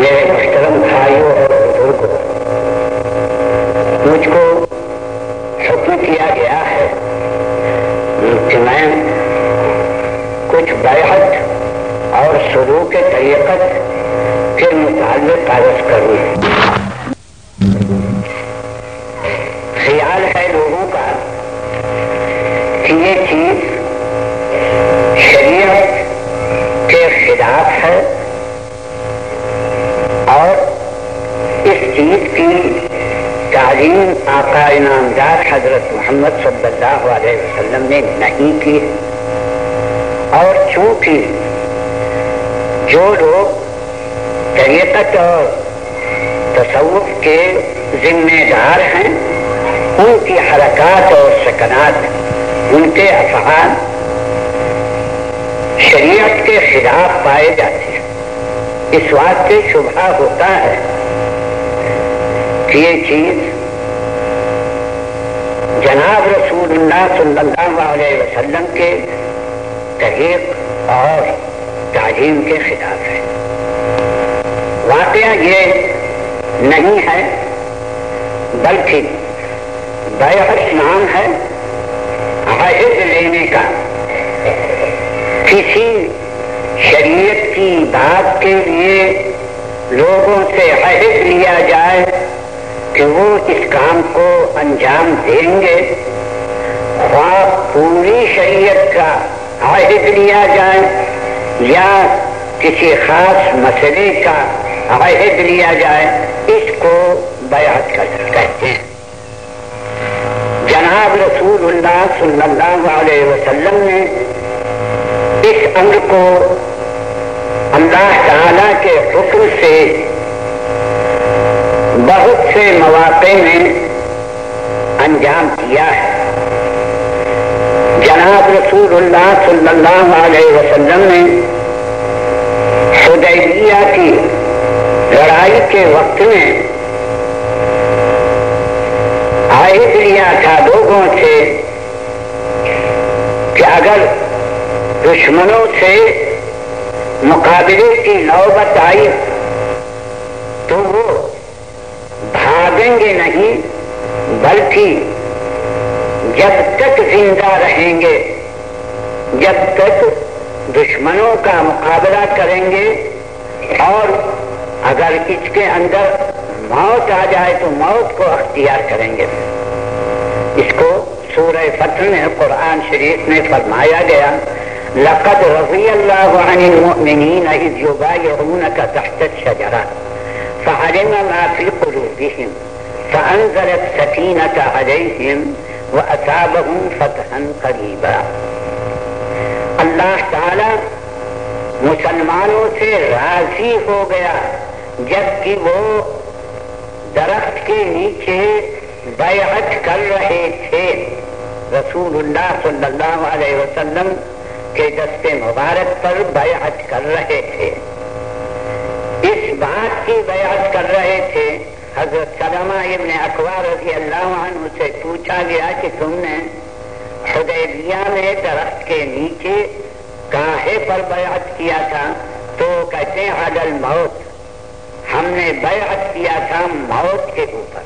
میرے محترم بھائیوں اور بزرگوں، مجھ کو حکم کیا گیا ہے کہ میں کچھ بیعت اور سلوک طریقت کے متعلق عرض کروں۔ خیال ہے لوگوں کا کہ یہ چیز شریعت کے خلاف ہے اور اس چیز کی تعلیم آقا انعامدار حضرت محمد صلی اللہ علیہ وسلم نے نہیں کی، اور چونکہ جو لوگ طریقت اور تصوف کے ذمہ دار ہیں ان کی حرکات اور سکنات، ان کے افعال شریعت کے خلاف پائے جاتے ہیں، اس بات سے شبہ ہوتا ہے کہ یہ چیز جناب رسول اللہ صلی اللہ علیہ وسلم کے طریق اور تعلیم کے خلاف ہے۔ واقعہ یہ نہیں ہے بلکہ بیعت نام ہے عہد لینے کا، کسی شریعت کی بات کے لیے لوگوں سے عہد لیا جائے کہ وہ اس کام کو انجام دیں گے، خواہ پوری شریعت کا عہد لیا جائے یا کسی خاص مسئلے کا عہد لیا جائے، اس کو بیعت کہتے ہیں۔ جناب رسول اللہ صلی اللہ علیہ وسلم نے اس امر کو اللہ تعالی کے حکم سے بہت سے مواقع میں انجام دیا ہے۔ جناب رسول اللہ صلی اللہ علیہ وسلم نے حدیبیہ کی لڑائی کے وقت میں عہد لیا تھا لوگوں سے کہ اگر دشمنوں سے مقابلے کی نوبت آئی تو وہ بھاگیں گے نہیں بلکہ جب تک زندہ رہیں گے، جب تک دشمنوں کا مقابلہ کریں گے، اور اگر اس کے اندر موت آ جائے تو موت کو اختیار کریں گے۔ اس کو سورہ فتح میں قرآن شریف میں فرمایا گیا، لقد رضی اللہ عن المؤمنین اذ یبایعونک تحت الشجرہ فعلم ما فی قلوبہم فانزل السکینۃ علیہم واصابہم فتحا قریبا۔ اللہ تعالی مسلمانوں سے راضی ہو گیا جبکہ وہ درخت کے نیچے بیعت کر رہے تھے، رسول اللہ صلی اللہ علیہ وسلم کے دست مبارک پر بیعت کر رہے تھے۔ اس بات کی بیعت کر رہے تھے، حضرت سلمہ ابن اکوع رضی اللہ عنہ سے پوچھا گیا کہ تم نے حدیبیہ میں درخت کے نیچے کاہے پر بیعت کیا تھا؟ تو کہتے ہیں علی الموت، ہم نے بیعت کیا تھا موت کے اوپر۔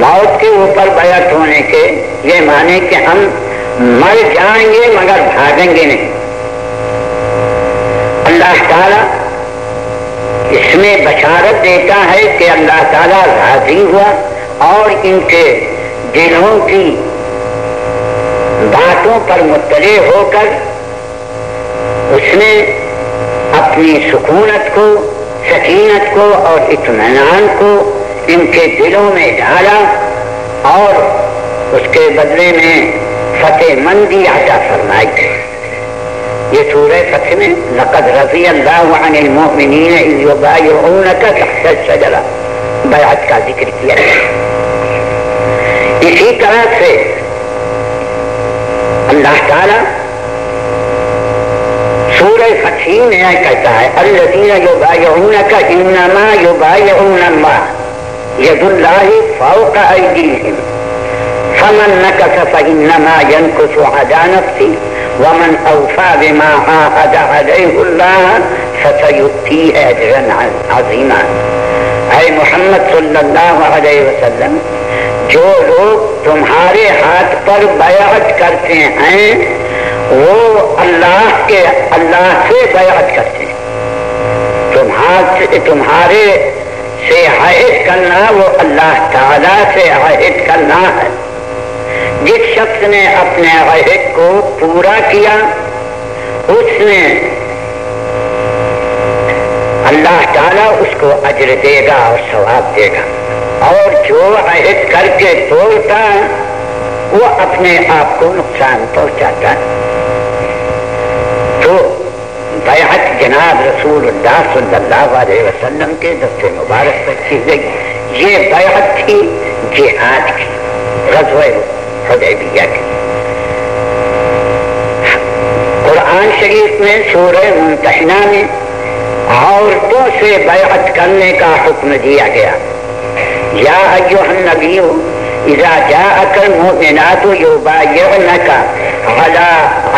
موت کے اوپر بیعت ہونے کے یہ معنی کہ ہم مر جائیں گے مگر بھاگیں گے نہیں۔ اللہ تعالیٰ اس میں بشارت دیتا ہے کہ اللہ تعالیٰ راضی ہوا اور ان کے دلوں کی باتوں پر مطلع ہو کر اس نے اپنی سکونت کو، سکینت کو اور اطمینان کو ان کے دلوں میں ڈالا اور اس کے بدلے میں فتح مندی عطا فرمائی۔ یہ سورہ فتح میں لقد رضی اللہ عن المؤمنین اذ یبایعونک تحت الشجرہ بیعت کا ذکر کیا ہے۔ اسی طرح سے اللہ تعالی سورہ فتح میں کہتا ہے الذین یبایعونک انما یبایعون اللہ ید اللہ فوق ایدیہم فمن نکث فانما ینکث علی نفسہ ومن اوفی بما عاہد علیہ اللہ فسيؤتيه اجرا عظیما۔ اے محمد صلی اللہ علیہ وسلم، جو لوگ تمہارے ہاتھ پر بیعت کرتے ہیں وہ اللہ سے بیعت کرتے ہیں۔ تمہارے سے عہد کرنا وہ اللہ تعالی سے عہد کرنا ہے۔ جس شخص نے اپنے عہد کو پورا کیا اس نے اللہ تعالیٰ اس کو اجر دے گا اور ثواب دے گا، اور جو عہد کر کے توڑتا وہ اپنے آپ کو نقصان پہنچاتا ہے۔ تو بیعت جناب رسول اللہ صلی اللہ علیہ وسلم کے دست مبارک پر کی گئی۔ یہ بیعت تھی جہاد کی، غزوہ حدیبیہ کی۔ قرآن شریف میں سورہ ممتحنہ میں عورتوں سے بیعت کرنے کا حکم دیا گیا۔ یا ایھا النبی اذا جاءک المؤمنات یبایعنک علی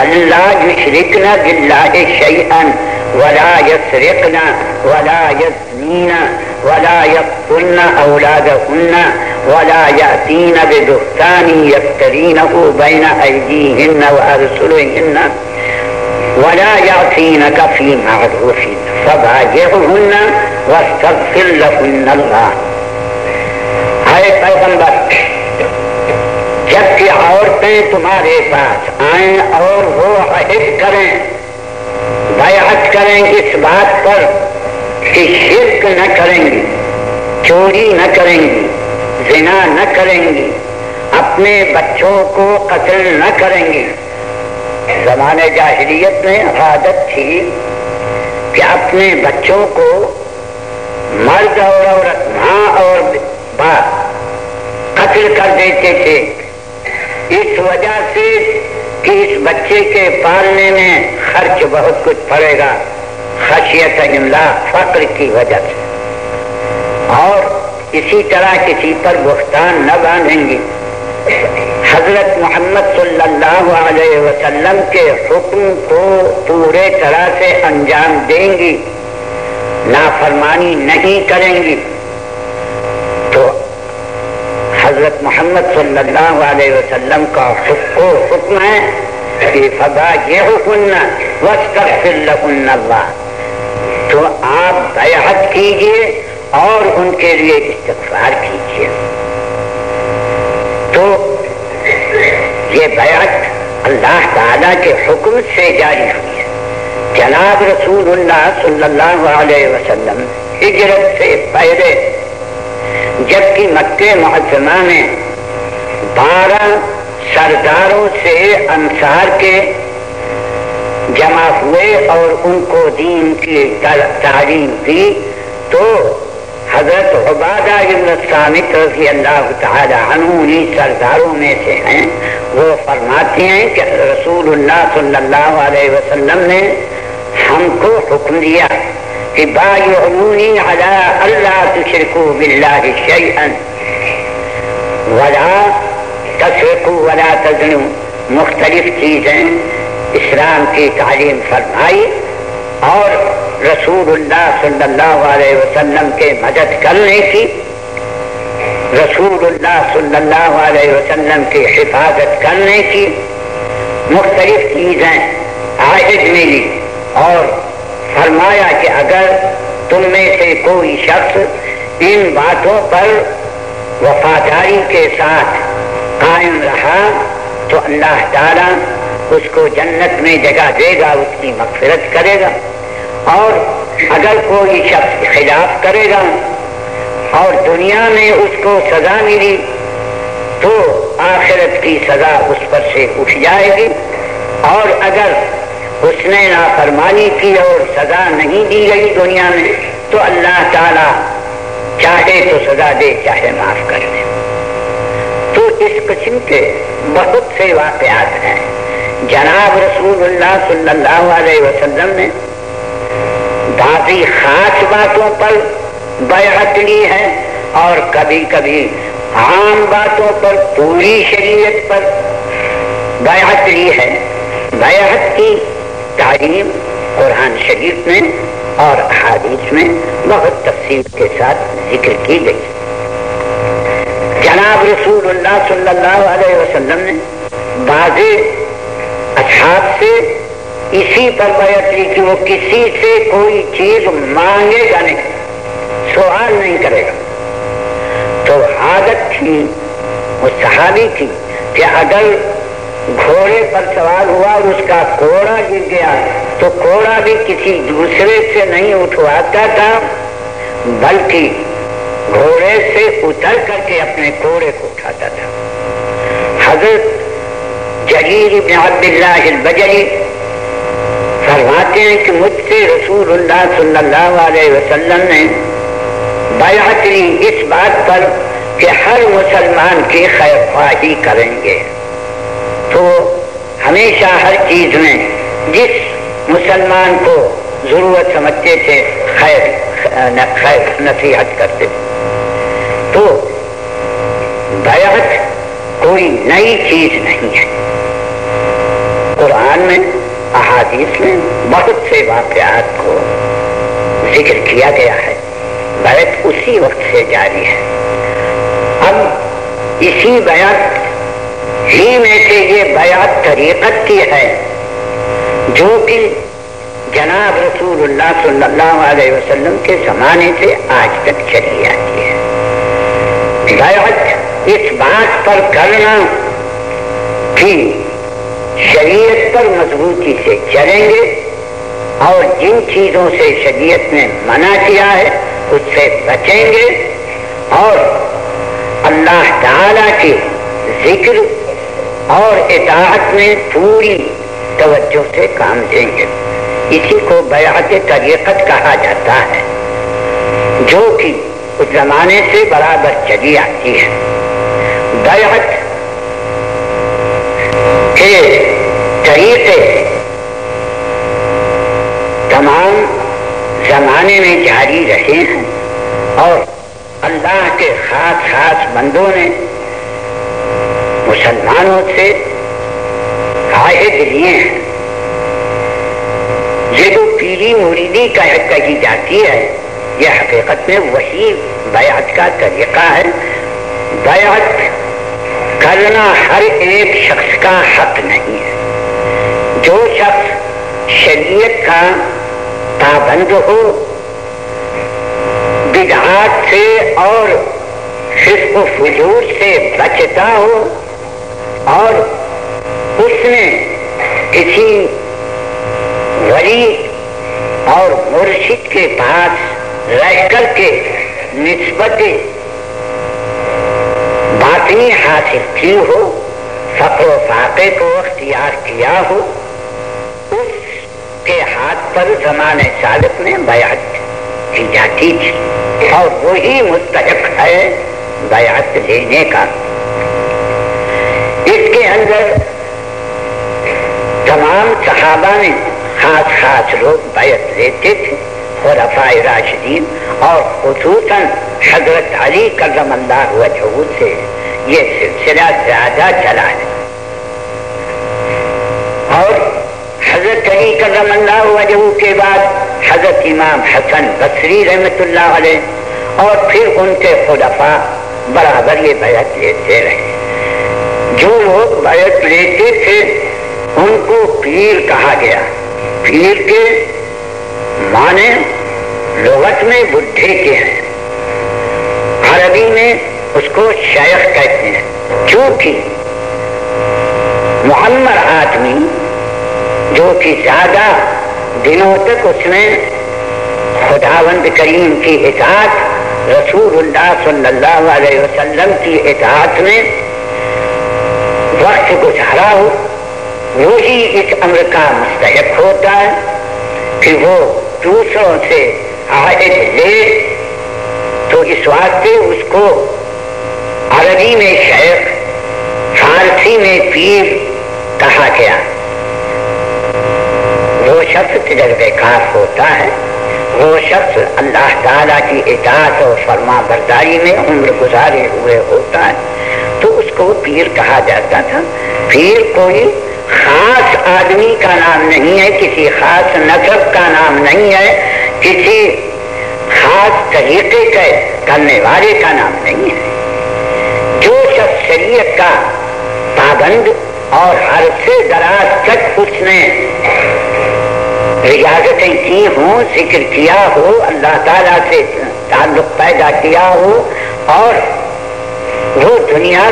الا یشرکن باللہ شیئا ولا یسرقن ولا یزنین ولا یقتلن اولادهن ولا یأتین ببہتان یفترینہ بین ایدیہن وارجلہن ولا يعصينك في معروف فبايعهن واستغفر لهن الله۔ اے پیغمبر، جب کہ عورتیں تمہارے پاس آئیں اور وہ عہد کریں، بیعت کریں اس بات پر کہ شرک نہ کریں گی، چوری نہ کریں گی، زنا نہ کریں گی، اپنے بچوں کو قتل نہ کریں گی۔ زمانے جاہلیت میں عادت تھی کہ اپنے بچوں کو مرد اور عورت، ماں اور باپ قتل کر دیتے تھے، اس وجہ سے کہ اس بچے کے پالنے میں خرچ بہت کچھ پڑے گا، خشیت املاق، فقر کی وجہ سے، اور اسی طرح کسی پر بہتان نہ باندھیں گی۔ حضرت محمد صلی اللہ علیہ وسلم کے حکم کو پورے طرح سے انجام دیں گی، نافرمانی نہیں کریں گی، تو حضرت محمد صلی اللہ علیہ وسلم کا حکم ہے کہ فبايعهن واستغفر لهن الله، تو آپ بیعت کیجئے اور ان کے لیے استغفار کیجئے۔ تو یہ بیعت اللہ تعالیٰ کے حکم سے جاری ہوئی ہے۔ جناب رسول اللہ صلی اللہ علیہ وسلم ہجرت سے پہلے جبکہ مکہ معظمہ میں 12 سرداروں سے انصار کے جمع ہوئے اور ان کو دین کی تعلیم دی، تو حضرت عبادہ بن الصامت رضی اللہ تعالی عنہ انہی سرداروں میں سے ہیں۔ وہ فرماتے ہیں کہ رسول اللہ صلی اللہ علیہ وسلم نے ہم کو حکم دیا کہ بایعونی علی اللہ تشرکوا باللہ شیئا ولا تسرقوا ولا تزنوا، مختلف چیزیں اسلام کی تعلیم فرمائی، اور رسول اللہ صلی اللہ علیہ وسلم کے مدد کرنے کی، رسول اللہ صلی اللہ علیہ وسلم کی حفاظت کرنے کی مختلف چیزیں عہد میں لی، اور فرمایا کہ اگر تم میں سے کوئی شخص ان باتوں پر وفاداری کے ساتھ قائم رہا تو اللہ تعالیٰ اس کو جنت میں جگہ دے گا، اس کی مغفرت کرے گا، اور اگر کوئی شخص خلاف کرے گا اور دنیا میں اس کو سزا ملی تو آخرت کی سزا اس پر سے اٹھ جائے گی، اور اگر اس نے نافرمانی کی اور سزا نہیں دی گئی دنیا میں تو اللہ تعالیٰ چاہے تو سزا دے، چاہے معاف کر دے۔ تو اس قسم کے بہت سے واقعات ہیں۔ جناب رسول اللہ صلی اللہ علیہ وسلم نے بعضی خاص باتوں پر بیعت لی ہے اور کبھی کبھی عام باتوں پر، پوری شریعت پر بیعت لی ہے۔ بیعت کی تعلیم قرآن شریف میں اور احادیث میں بہت تفصیل کے ساتھ ذکر کی گئی۔ جناب رسول اللہ صلی اللہ علیہ وسلم نے بعض اصحاب سے اسی پر بیعت لی کہ وہ کسی سے کوئی چیز مانگے گا نہیں، سوال نہیں کرے گا۔ تو عادت تھی، وہ صحابی تھی کہ اگر گھوڑے پر سوار ہوا اور اس کا کوڑا گر گیا تو کوڑا بھی کسی دوسرے سے نہیں اٹھواتا تھا، بلکہ گھوڑے سے اتر کر کے اپنے کوڑے کو اٹھاتا تھا۔ حضرت جریر بن عبداللہ البجلی فرماتے ہیں کہ مجھ سے رسول اللہ صلی اللہ علیہ وسلم نے بیعت لی اس بات پر کہ ہر مسلمان کی خیر خواہی کریں گے، تو ہمیشہ ہر چیز میں جس مسلمان کو ضرورت سمجھتے تھے خیر نصیحت کرتے۔ تو بیعت کوئی نئی چیز نہیں ہے، قرآن میں احادیث میں بہت سے واقعات کو ذکر کیا گیا ہے، بیعت اسی وقت سے جاری ہے۔ اب اسی بیعت ہی میں سے یہ بیعت طریقت کی ہے جو کہ جناب رسول اللہ صلی اللہ علیہ وسلم کے زمانے سے آج تک چلی آتی ہے۔ بیعت اس بات پر کرنا کہ شریعت پر مضبوطی سے چلیں گے اور جن چیزوں سے شریعت نے منع کیا ہے اس سے بچیں گے اور اللہ تعالی کے ذکر اور اطاعت میں پوری توجہ سے کام دیں گے۔ اسی کو بیعت طریقت کہا جاتا ہے، جو کہ اس زمانے سے برابر چلی آتی ہے۔ بیعت کے طریقے تمام زمانے میں جاری رہے ہیں اور اللہ کے خاص خاص بندوں نے مسلمانوں سے عہد لیے ہیں۔ یہ جو پیری مریدی کہی جاتی ہے یہ حقیقت میں وہی بیعت کا طریقہ ہے۔ بیعت کرنا ہر ایک شخص کا حق نہیں ہے۔ جو شخص شریعت کا پابند ہو، بدعات سے اور فسق و فجور سے بچتا ہو اور اس نے کسی ولی اور مرشد کے پاس رہ کر کے نسبت باطنی حاصل کی ہو، فقر و فاقے کو اختیار کیا ہو، اس کے ہاتھ پر زمانے سابق میں بیعت کی جاتی تھی اور وہی مستحق ہے بیعت لینے کا۔ اس کے اندر تمام صحابہ نے خاص خاص لوگ بیعت لیتے تھے، خلفاء راشدین اور خصوصاً حضرت علی کرم اللہ وجہہ سے یہ سلسلہ زیادہ چلا ہے۔ اور حضرت علی کرم اللہ وجہہ کے بعد حضرت امام حسن بصری رحمۃ اللہ علیہ اور پھر ان کے خلفاء برابر یہ بیعت لیتے رہے۔ جو لوگ بیعت لیتے تھے ان کو پیر کہا گیا۔ پیر کے معنی لغت میں بڈھے کے ہیں، عربی میں اس کو شیخ کہتے ہیں۔ چونکہ معمر آدمی جو کہ زیادہ دنوں تک اس نے خداوند کریم کی اطاعت، رسول اللہ صلی اللہ علیہ وسلم کی اطاعت میں وقت گزارا ہو، وہی اس امر کا مستحق ہوتا ہے کہ وہ دوسروں سے عہد لے۔ تو اس واسطے اس کو عربی میں شیخ، فارسی میں پیر کہا گیا۔ وہ شخص تجربے کار ہوتا ہے، وہ شخص اللہ تعالیٰ کی اطاعت اور فرما برداری میں عمر گزارے ہوئے ہوتا ہے، تو اس کو پیر کہا جاتا تھا۔ پیر کوئی خاص آدمی کا نام نہیں ہے، کسی خاص نسب کا نام نہیں ہے، کسی خاص طریقے کے کرنے والے کا نام نہیں ہے۔ جو شخص شریعت کا پابند اور عرصے دراز تک اس نے ریاضتیں کی ہوں، ذکر کیا ہو، اللہ تعالیٰ سے تعلق پیدا کیا ہو اور وہ دنیا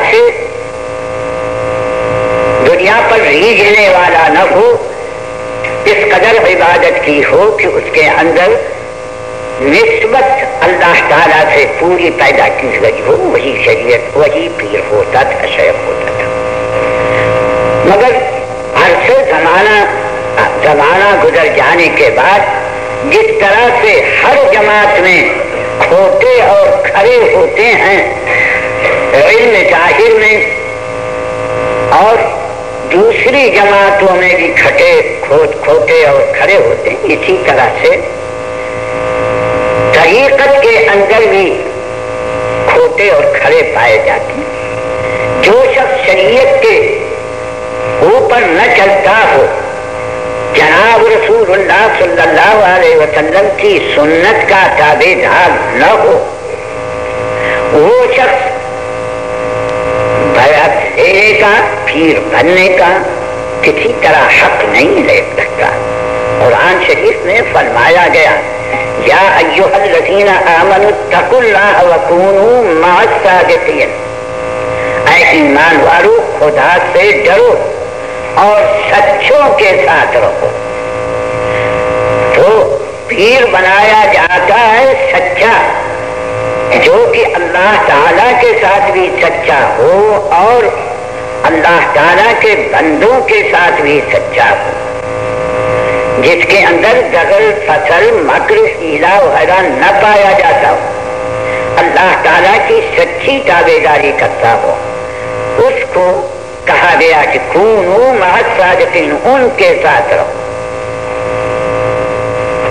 پر ریجھنے والا نہ ہو، اس قدر عبادت کی ہو کہ اس کے اندر نسبت اللہ تعالیٰ سے پوری پیدا کی گئی ہو، وہی شریعت، وہی پیر ہوتا تھا، شیخ ہوتا تھا۔ مگر عرصے زمانہ گزر جانے کے بعد جس طرح سے ہر جماعت میں کھوٹے اور کھڑے ہوتے ہیں علم ظاہر میں، اور دوسری جماعتوں میں بھی کھوٹے اور کھڑے ہوتے ہیں، اسی طرح سے طریقت کے اندر بھی کھوٹے اور کھڑے پائے جاتے ہیں۔ جو شخص شریعت کے اوپر نہ چلتا ہو، جناب رسول اللہ صلی اللہ علیہ وسلم کی سنت کا تابع دار نہ ہو، وہ شخص بیعت لینے کا، پیر بننے کا کسی طرح حق نہیں لے سکتا۔ قرآن شریف میں فرمایا گیا، یا ایھا الذین آمنوا اتقوا اللہ وکونوا مع الصادقین، اے ایمان والو خدا سے ڈرو اور سچوں کے ساتھ رہو۔ تو پیر بنایا جاتا ہے سچا، جو کہ اللہ تعالیٰ کے ساتھ بھی سچا ہو اور اللہ تعالیٰ کے بندوں کے ساتھ بھی سچا ہو، جس کے اندر دغل، فصل، مکر، ہیلا وغیرہ نہ پایا جاتا ہو، اللہ تعالیٰ کی سچی تابع داری کرتا ہو، اس کو کہا گیا کہ کونوا مع الصادقین، ان کے ساتھ رہو۔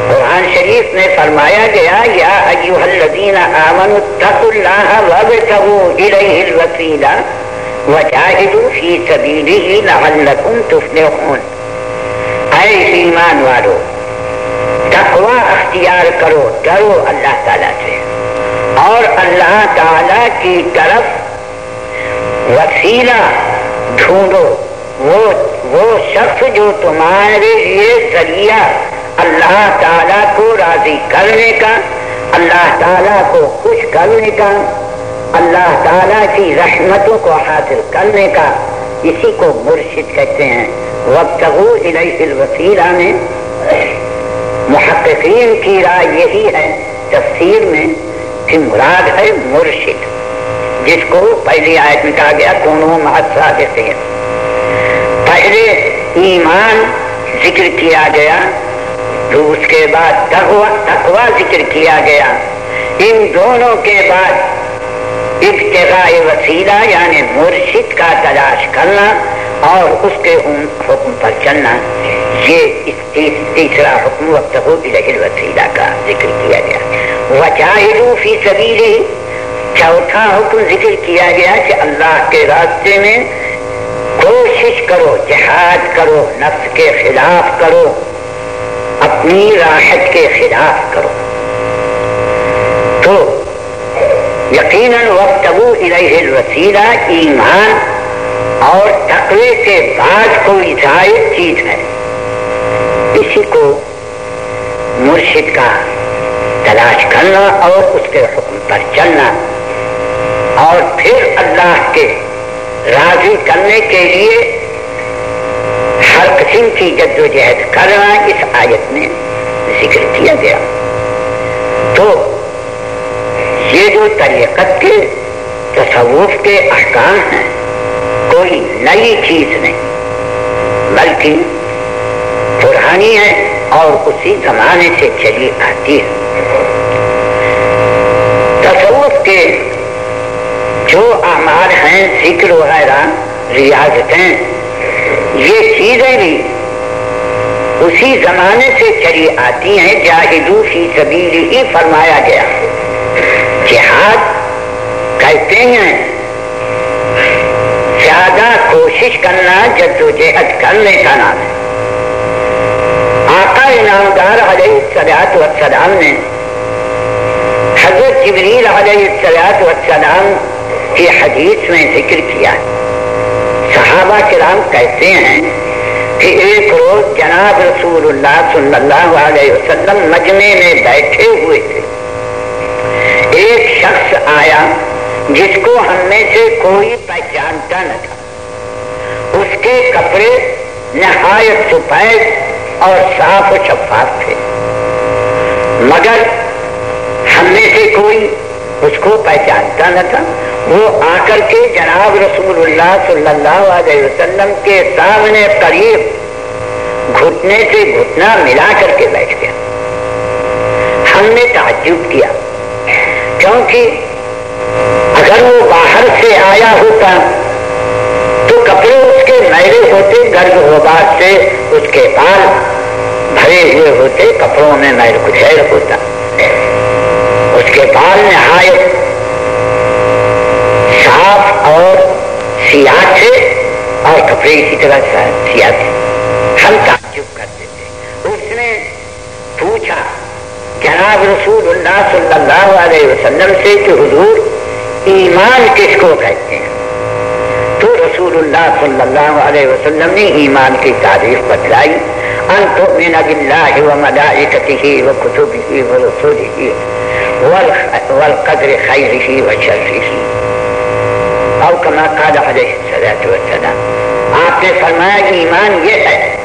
قرآن شریف میں فرمایا گیا، یا ایھا الذین آمنوا اتقوا اللہ وابتغوا الیہ الوسیلہ وجاہدوا فی سبیلہ لعلکم تفلحون، اے ایمان والو تقوی اختیار کرو، ڈرو اللہ تعالیٰ سے اور اللہ تعالیٰ کی طرف وسیلہ ڈھونڈو، وہ شخص جو تمہارے لیے ذریعہ اللہ تعالیٰ کو راضی کرنے کا، اللہ تعالیٰ کو خوش کرنے کا، اللہ تعالیٰ کی رحمتوں کو حاصل کرنے کا، اسی کو مرشد کہتے ہیں۔ وابتغوا الیہ الوسیلہ میں محققین کی رائے یہی ہے تفسیر میں کہ مراد ہے مرشد، جس کو پہلی آیت میں کہا گیا کونوا مع الصادقین۔ پہلے ایمان ذکر کیا گیا، تو اس کے بعد تقوی ذکر کیا گیا، ان دونوں کے بعد ابتغاء وسیلہ یعنی مرشد کا تلاش کرنا اور اس کے حکم پر چلنا، یہ تیسرا حکم وابتغوا الیہ الوسیلہ کا ذکر کیا گیا۔ وجاہدوا فی سبیلہ، چوتھا حکم ذکر کیا گیا کہ اللہ کے راستے میں کوشش کرو، جہاد کرو، نفس کے خلاف کرو، اپنی راحت کے خلاف کرو۔ تو یقیناً وابتغوا الیہ الوسیلہ ایمان اور تقوی کے بعد کوئی زائد چیز ہے، اسی کو مرشد کا تلاش کرنا اور اس کے حکم پر چلنا، اور پھر اللہ کے راضی کرنے کے لیے ہر قسم کی جد و جہد کرنا اس آیت میں ذکر کیا گیا۔ تو یہ جو طریقت کے تصوف کے احکام ہیں کوئی نئی چیز نہیں، بلکہ پرانی ہے اور اسی زمانے سے چلی آتی ہے۔ تصوف کے جو اعمال ہیں، ذکر وغیرہ، ریاضتیں، یہ چیزیں بھی اسی زمانے سے چلی آتی ہیں۔ جاہدوا فی سبیلہ فرمایا گیا، جہاد کہتے ہیں زیادہ کوشش کرنا، جد و جہد کرنے کا نام ہے۔ آقا انعامدار علیہ الصلوۃ والسلام نے حضرت جبریل علیہ الصلوۃ والسلام کی حدیث میں ذکر کیا. صحابہ کرام کہتے ہیں کہ ایک روز جناب رسول اللہ صلی اللہ علیہ وسلم مجمع میں بیٹھے ہوئے تھے. ایک شخص آیا جس کو ہم میں سے کوئی پہچانتا نہ تھا. اس کے کپڑے نہایت سفید اور صاف و شفاف تھے، مگر ہم میں سے کوئی اس کو پہچانتا نہ تھا. وہ آ کر کے جناب رسول اللہ صلی اللہ علیہ وسلم کے سامنے قریب گھٹنے سے گھٹنا ملا کر کے بیٹھ گیا. ہم نے تعجب کیا، کیونکہ اگر وہ باہر سے آیا ہوتا تو کپڑے اس کے میلے ہوتے، گرد غبار سے اس کے بال بھرے ہوئے ہوتے، کپڑوں میں میل کچیل ہوتا. اس کے بال نہایت صاف اور سیاہ تھے اور کپڑے اسی طرح سیاہ تھے. ہم تعجب کرتے تھے. اس نے پوچھا جناب رسول اللہ صلی اللہ علیہ وسلم سے کہ حضور ایمان کس کو کہتے ہیں؟ تو رسول اللہ صلی اللہ علیہ وسلم نے ایمان کی تعریف بتلائی. ان تؤمن باللہ وملائکتہ وکتبہ ورسلہ والقدر خیرہ وشرہ او کما قال علیہ الصلوۃ والسلام. آپ نے فرمایا ایمان یہ ہے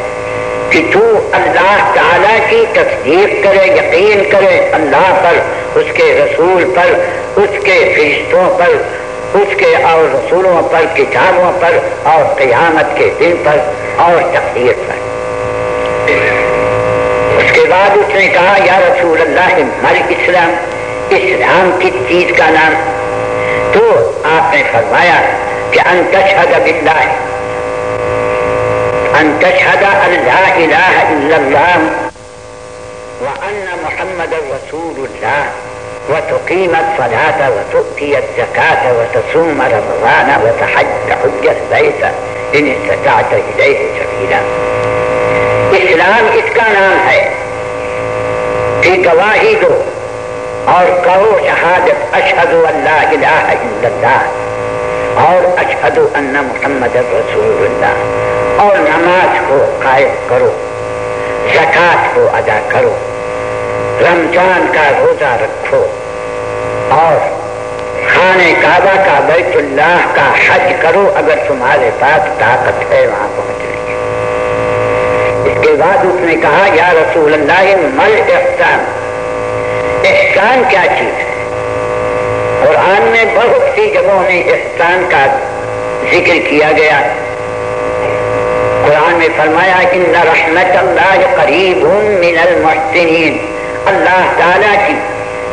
کہ تو اللہ تعالیٰ کی تصدیق کرے، یقین کرے اللہ پر، اس کے رسول پر، اس کے فرشتوں پر، اس کے اور رسولوں پر، کتابوں پر اور قیامت کے دن پر اور تقدیر پر. اس کے بعد اس نے کہا یا رسول اللہ مل اسلام، اسلام کس چیز کا نام؟ تو آپ نے فرمایا کہ ان تشہد باللہ، ان تشہد ان لا الہ الا اللہ وان محمد رسول اللہ وتقیم الصلاة وتؤتی الزکاة وتصوم رمضان وتحج البیت ان استطعت الیہ سبیلا. اسلام اس کا نام ہے کہ گواہی دو اور کہو شہادت اشہد ان لا الہ الا اللہ اور اشہد ان محمد رسول اللہ، اور نماز کو قائم کرو، زکوٰۃ کو ادا کرو، رمضان کا روزہ رکھو اور خانہ کعبہ کا بیت اللہ کا حج کرو اگر تمہارے پاس طاقت ہے وہاں پہنچنے کی. اس کے بعد اس نے کہا یا رسول اللہ مل احسان، احسان کیا چیز ہے؟ قرآن میں بہت سی جگہوں میں احسان کا ذکر کیا گیا. قرآن میں فرمایا ان رحمت اللہ قریب من المحسنین، اللہ تعالیٰ کی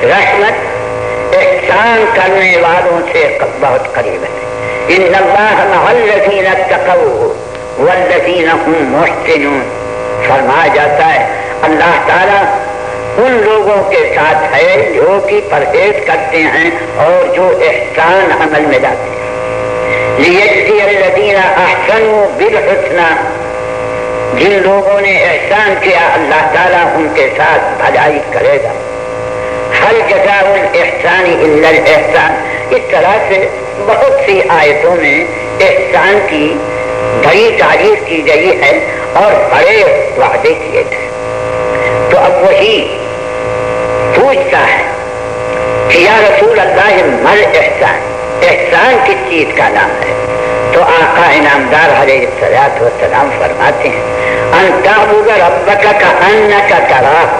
رحمت احسان کرنے والوں سے بہت قریب ہے. ان اللہ مع الذین اتقوا والذین هم محسنون. فرمایا جاتا ہے اللہ تعالیٰ ان لوگوں کے ساتھ ہے جو کہ پرہیز کرتے ہیں اور جو احسان عمل میں لاتے ہیں. لیجزی الذین احسنوا بالحسنی، جن لوگوں نے احسان کیا اللہ تعالیٰ ان کے ساتھ بھلائی کرے گا. ہل جزاء الاحسان الا الاحسان. اس طرح سے بہت سی آیتوں میں احسان کی بڑی تعریف کی گئی ہے اور بڑے وعدے کیے گئے. تو اب وہی پوچھتا ہے کہ یا رسول اللہ مل احسان، احسان کس چیز کا نام ہے؟ تو آقا انعامدار علیہ الصلوۃ والسلام فرماتے ہیں ان تعبد ربک کأنک تراہ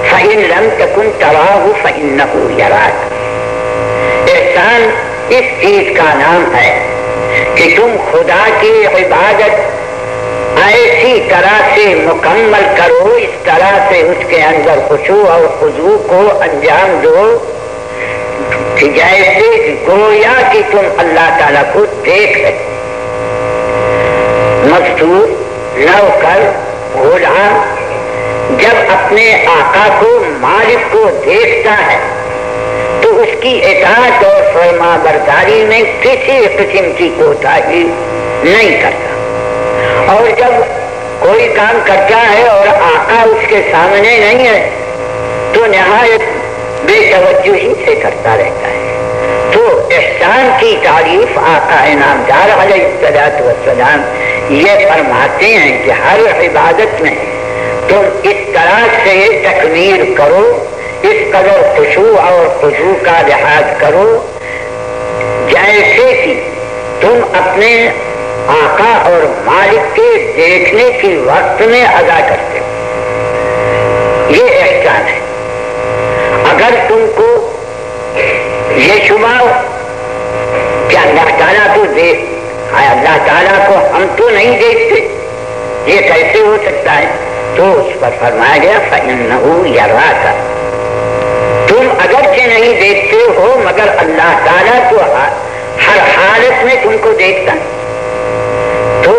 فإن لم تکن تراہ فإنہ یراک. احسان اس چیز کا نام ہے کہ تم خدا کی عبادت ایسی طرح سے مکمل کرو، اس طرح سے اس کے اندر خشوع اور خضوع کو انجام دو کہ جیسے گویا کہ تم اللہ تعالیٰ کو دیکھ رہے. مزدور، نوکر، غلام جب اپنے آقا کو، مالک کو دیکھتا ہے تو اس کی اطاعت اور فرما برداری میں کسی قسم کی کوتاہی نہیں کرتا. اور جب کوئی کام کرتا ہے اور آقا اس کے سامنے نہیں ہے تو نہایت بے توجہی سے کرتا رہتا ہے. تو احسان کی تعریف آقا انعامدار علیہ الصلوۃ والسلام یہ فرماتے ہیں کہ ہر عبادت میں تم اس طرح سے تکمیل کرو، اس قدر خشوع اور خضوع کا لحاظ کرو جیسے کہ تم اپنے آقا اور مالک کے دیکھنے کی وقت میں ادا کرتے ہو. یہ احسان ہے. اگر تم کو یہ شبہ ہو کہ اللہ تعالیٰ تو دیکھ، اللہ تعالیٰ کو ہم تو نہیں دیکھتے، یہ کیسے ہو سکتا ہے؟ تو اس پر فرمایا گیا فَإِنَّهُ يَرَاكَ، تم اگرچہ نہیں دیکھتے ہو مگر اللہ تعالیٰ تو ہر حالت میں تم کو دیکھتا ہے. تو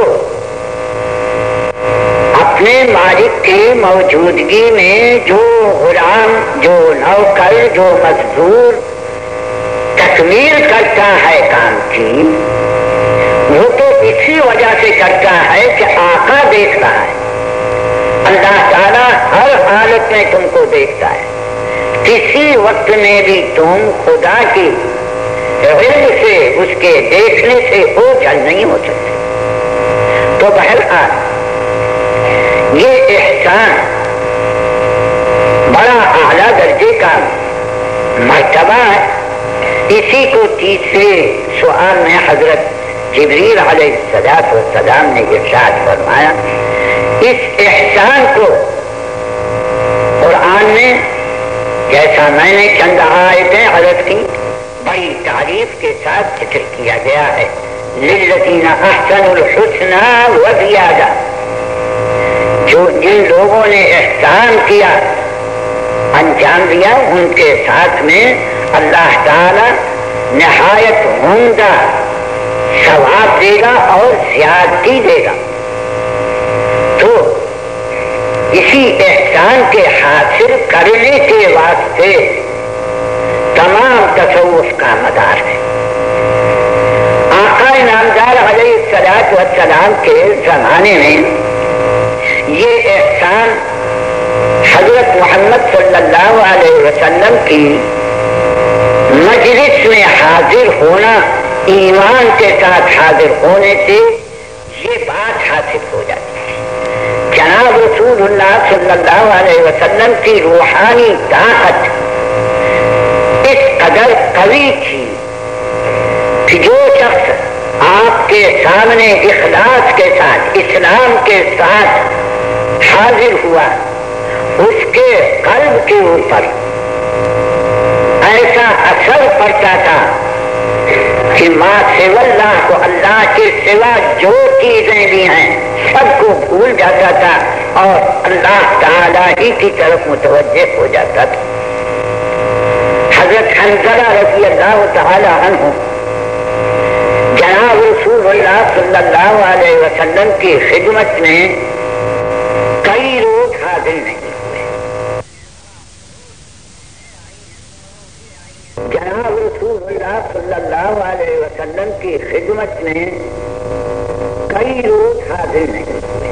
اپنے مالک کی موجودگی میں جو غلام، جو نوکر، جو مزدور تکمیل کرتا ہے کام کی، وہ تو اسی وجہ سے کرتا ہے کہ آقا دیکھ رہا ہے. اللہ تعالیٰ ہر حالت میں تم کو دیکھتا ہے. کسی وقت میں بھی تم خدا کی علم سے، اس کے دیکھنے سے اوجھل نہیں ہو سکتے. تو بہرحال یہ احسان بڑا اعلیٰ درجے کا مرتبہ ہے. اسی کو تیسرے سوال میں حضرت جبریل علیہ السلام نے ارشاد فرمایا. اس احسان کو قرآن میں جیسا میں نے چند آیتیں عرض کی بڑی تعریف کے ساتھ ذکر کیا گیا ہے. للذین احسنوا الحسنى وزیادہ، جو جن لوگوں نے احسان کیا، انجام دیا، ان کے ساتھ میں اللہ تعالی نہایت عمدہ ثواب دے گا اور زیادتی دے گا. تو اسی احسان کے حاصل کرنے کے واسطے تمام تصوف کا مدار ہے. آقا انعامدار علیہ الصلوۃ والسلام کے زمانے میں یہ احسان حضرت محمد صلی اللہ علیہ وسلم کی مجلس میں حاضر ہونا، ایمان کے ساتھ حاضر ہونے سے یہ بات حاصل ہو جاتی ہے. جناب رسول اللہ صلی اللہ علیہ وسلم کی روحانی طاقت اس قدر قوی تھی کہ جو شخص آپ کے سامنے اخلاص کے ساتھ، اسلام کے ساتھ حاضر ہوا، اس کے قلب کے اوپر ایسا اثر پڑتا تھا کہ ما سوى اللہ کو، اللہ کے سوا جو چیزیں بھی ہیں سب کو بھول جاتا تھا اور اللہ تعالی ہی کی طرف متوجہ ہو جاتا تھا. حضرت حنظلہ رضی اللہ تعالی عنہ جناب رسول اللہ صلی اللہ علیہ وسلم کی خدمت میں کئی روز حاضر نہیں ہوئے. جناب رسول اللہ صلی اللہ علیہ وسلم کی خدمت میں کئی روز حاضر نہیں ہوئے.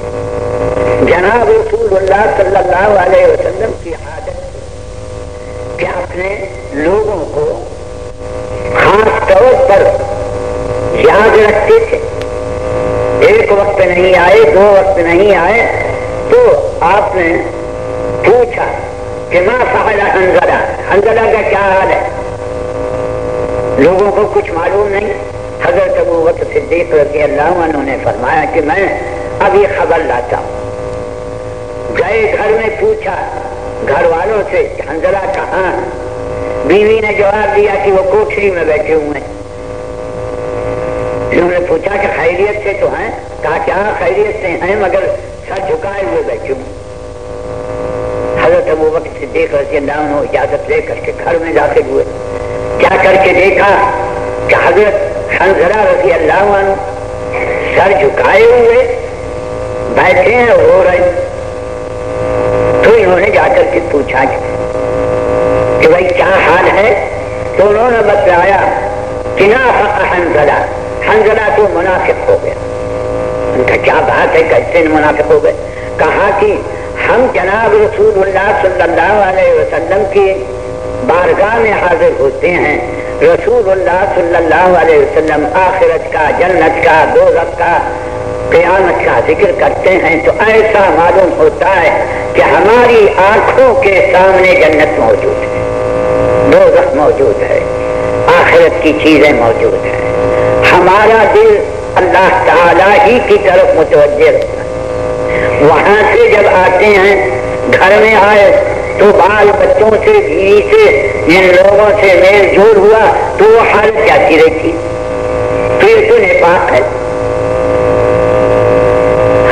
جناب رسول اللہ صلی اللہ علیہ وسلم کی عادت کہ اپنے لوگوں کو خاص طور پر یاد رکھتے تھے. ایک وقت نہیں آئے، دو وقت نہیں آئے تو آپ نے پوچھا کہ ما فعل حنظلہ، حنظلہ کا کیا حال ہے؟ لوگوں کو کچھ معلوم نہیں. حضرت ابوبکر صدیق رضی اللہ عنہ نے فرمایا کہ میں ابھی خبر لاتا ہوں. گئے گھر میں پوچھا گھر والوں سے حنظلہ کہاں؟ بیوی نے جواب دیا کہ وہ کوٹھری میں بیٹھے ہوئے ہیں. انہوں نے پوچھا کہ خیریت سے تو ہیں؟ کہا کہ ہاں خیریت سے ہیں مگر سر جھکائے ہوئے بیٹھے ہوئے. حضرت ابوبکر صدیق رضی اللہ عنہ اجازت لے کر کے گھر میں داخل ہوئے. کیا کر کے دیکھا کہ حضرت حنظلہ رضی اللہ عنہ سر جھکائے ہوئے بیٹھے ہیں، رو رہے. تو انہوں نے جا کر کے پوچھا کہ بھائی کیا حال ہے؟ تو انہوں نے بتایا کہ نافق حنظلہ، حنظلہ تو منافق ہو گیا. پوچھا کیا بات ہے, کیسے منافق ہو گئے؟ کہا کہ ہم جناب رسول اللہ صلی اللہ علیہ وسلم کی بارگاہ میں حاضر ہوتے ہیں. رسول اللہ صلی اللہ علیہ وسلم آخرت کا, جنت کا, دوزخ کا, قیامت کا ذکر کرتے ہیں تو ایسا معلوم ہوتا ہے کہ ہماری آنکھوں کے سامنے جنت موجود ہے, دوزخ موجود ہے, آخرت کی چیزیں موجود ہیں. ہمارا دل اللہ تعالی ہی کی طرف متوجہ رہتا ہے. وہاں سے جب آتے ہیں, گھر میں آئے تو بال بچوں سے, بیوی سے, ان لوگوں سے میل جول ہوا تو وہ حالت جاتی رہتی, پھر تو نفاق ہے.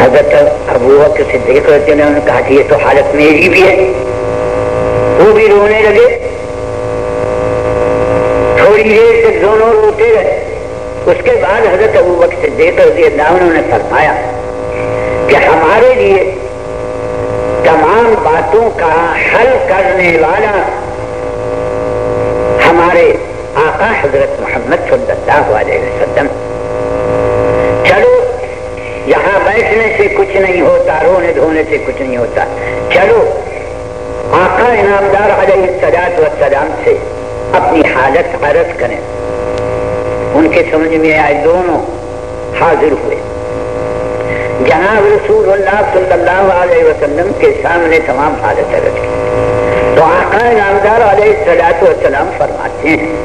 حضرت ابو بکر صدیق رضی اللہ عنہ نے کہا کہ یہ تو حالت میری بھی ہے. وہ بھی رونے لگے, تھوڑی دیر تک دونوں روتے رہے. اس کے بعد حضرت ابو بکر صدیق رضی اللہ عنہ نے فرمایا کہ ہمارے لیے تمام باتوں کا حل کرنے والا ہمارے آقا حضرت محمد صلی اللہ علیہ وسلم. چلو یہاں بیٹھنے سے کچھ نہیں ہوتا, رونے دھونے سے کچھ نہیں ہوتا, چلو آقا انعامدار علیہ الصلوۃ والسلام سے اپنی حالت عرض کریں. ان کے سمجھ میں آئے, دونوں حاضر ہوئے. جناب رسول اللہ صلی اللہ علیہ وسلم کے سامنے تمام حالت عرض کی تو آقا انعامدار علیہ الصلوۃ والسلام فرماتے ہیں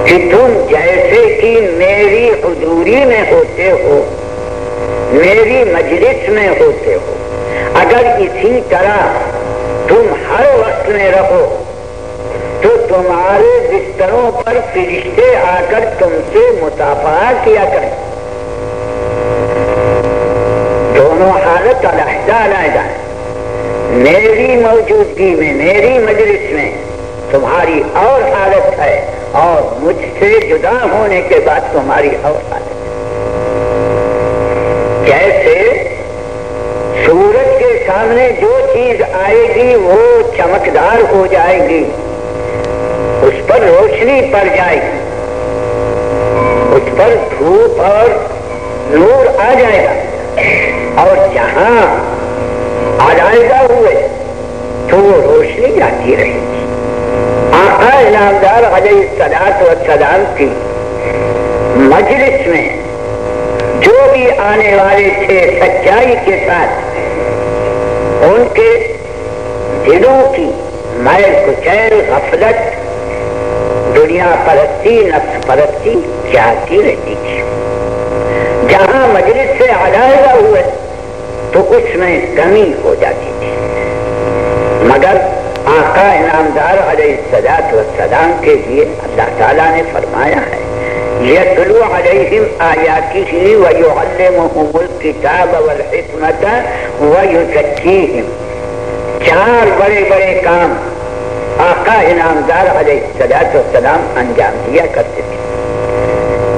کہ تم جیسے کہ میری حضوری میں ہوتے ہو, میری مجلس میں ہوتے ہو, اگر اسی طرح تم ہر وقت میں رہو تو تمہارے بستروں پر فرشتے آ کر تم سے مصافحہ کیا کریں. دونوں حالت علیحدہ علیحدہ ہے. میری موجودگی میں, میری مجلس میں تمہاری اور حالت ہے, اور مجھ سے جدا ہونے کے بعد تمہاری اور حالت ہے. جیسے سورج کے سامنے جو چیز آئے گی وہ چمکدار ہو جائے گی, اس پر روشنی پڑ جائے گی, اس پر دھوپ اور نور آ جائے گا, اور جہاں علیحدہ ہوئے تو وہ روشنی جاتی رہے گی. آقا انعامدار علیہ الصلوۃ والسلام کی مجلس میں جو بھی آنے والے تھے سچائی کے ساتھ, ان کے دلوں کی میل کچیل, غفلت, دنیا پرستی, نفس پرستی جاتی رہتی تھی. جہاں مجلس سے علیحدہ ہوئے تو اس میں کمی ہو جاتی تھی. مگر آقا انعامدار علیہ الصلوۃ والسلام کے لیے اللہ تعالیٰ نے فرمایا ہے یتلو علیہم آیاتہ ویعلمہم الکتاب والحکمۃ ویزکیہم. چار بڑے بڑے کام آقا انعامدار علیہ الصلوۃ والسلام انجام دیا کرتے تھے.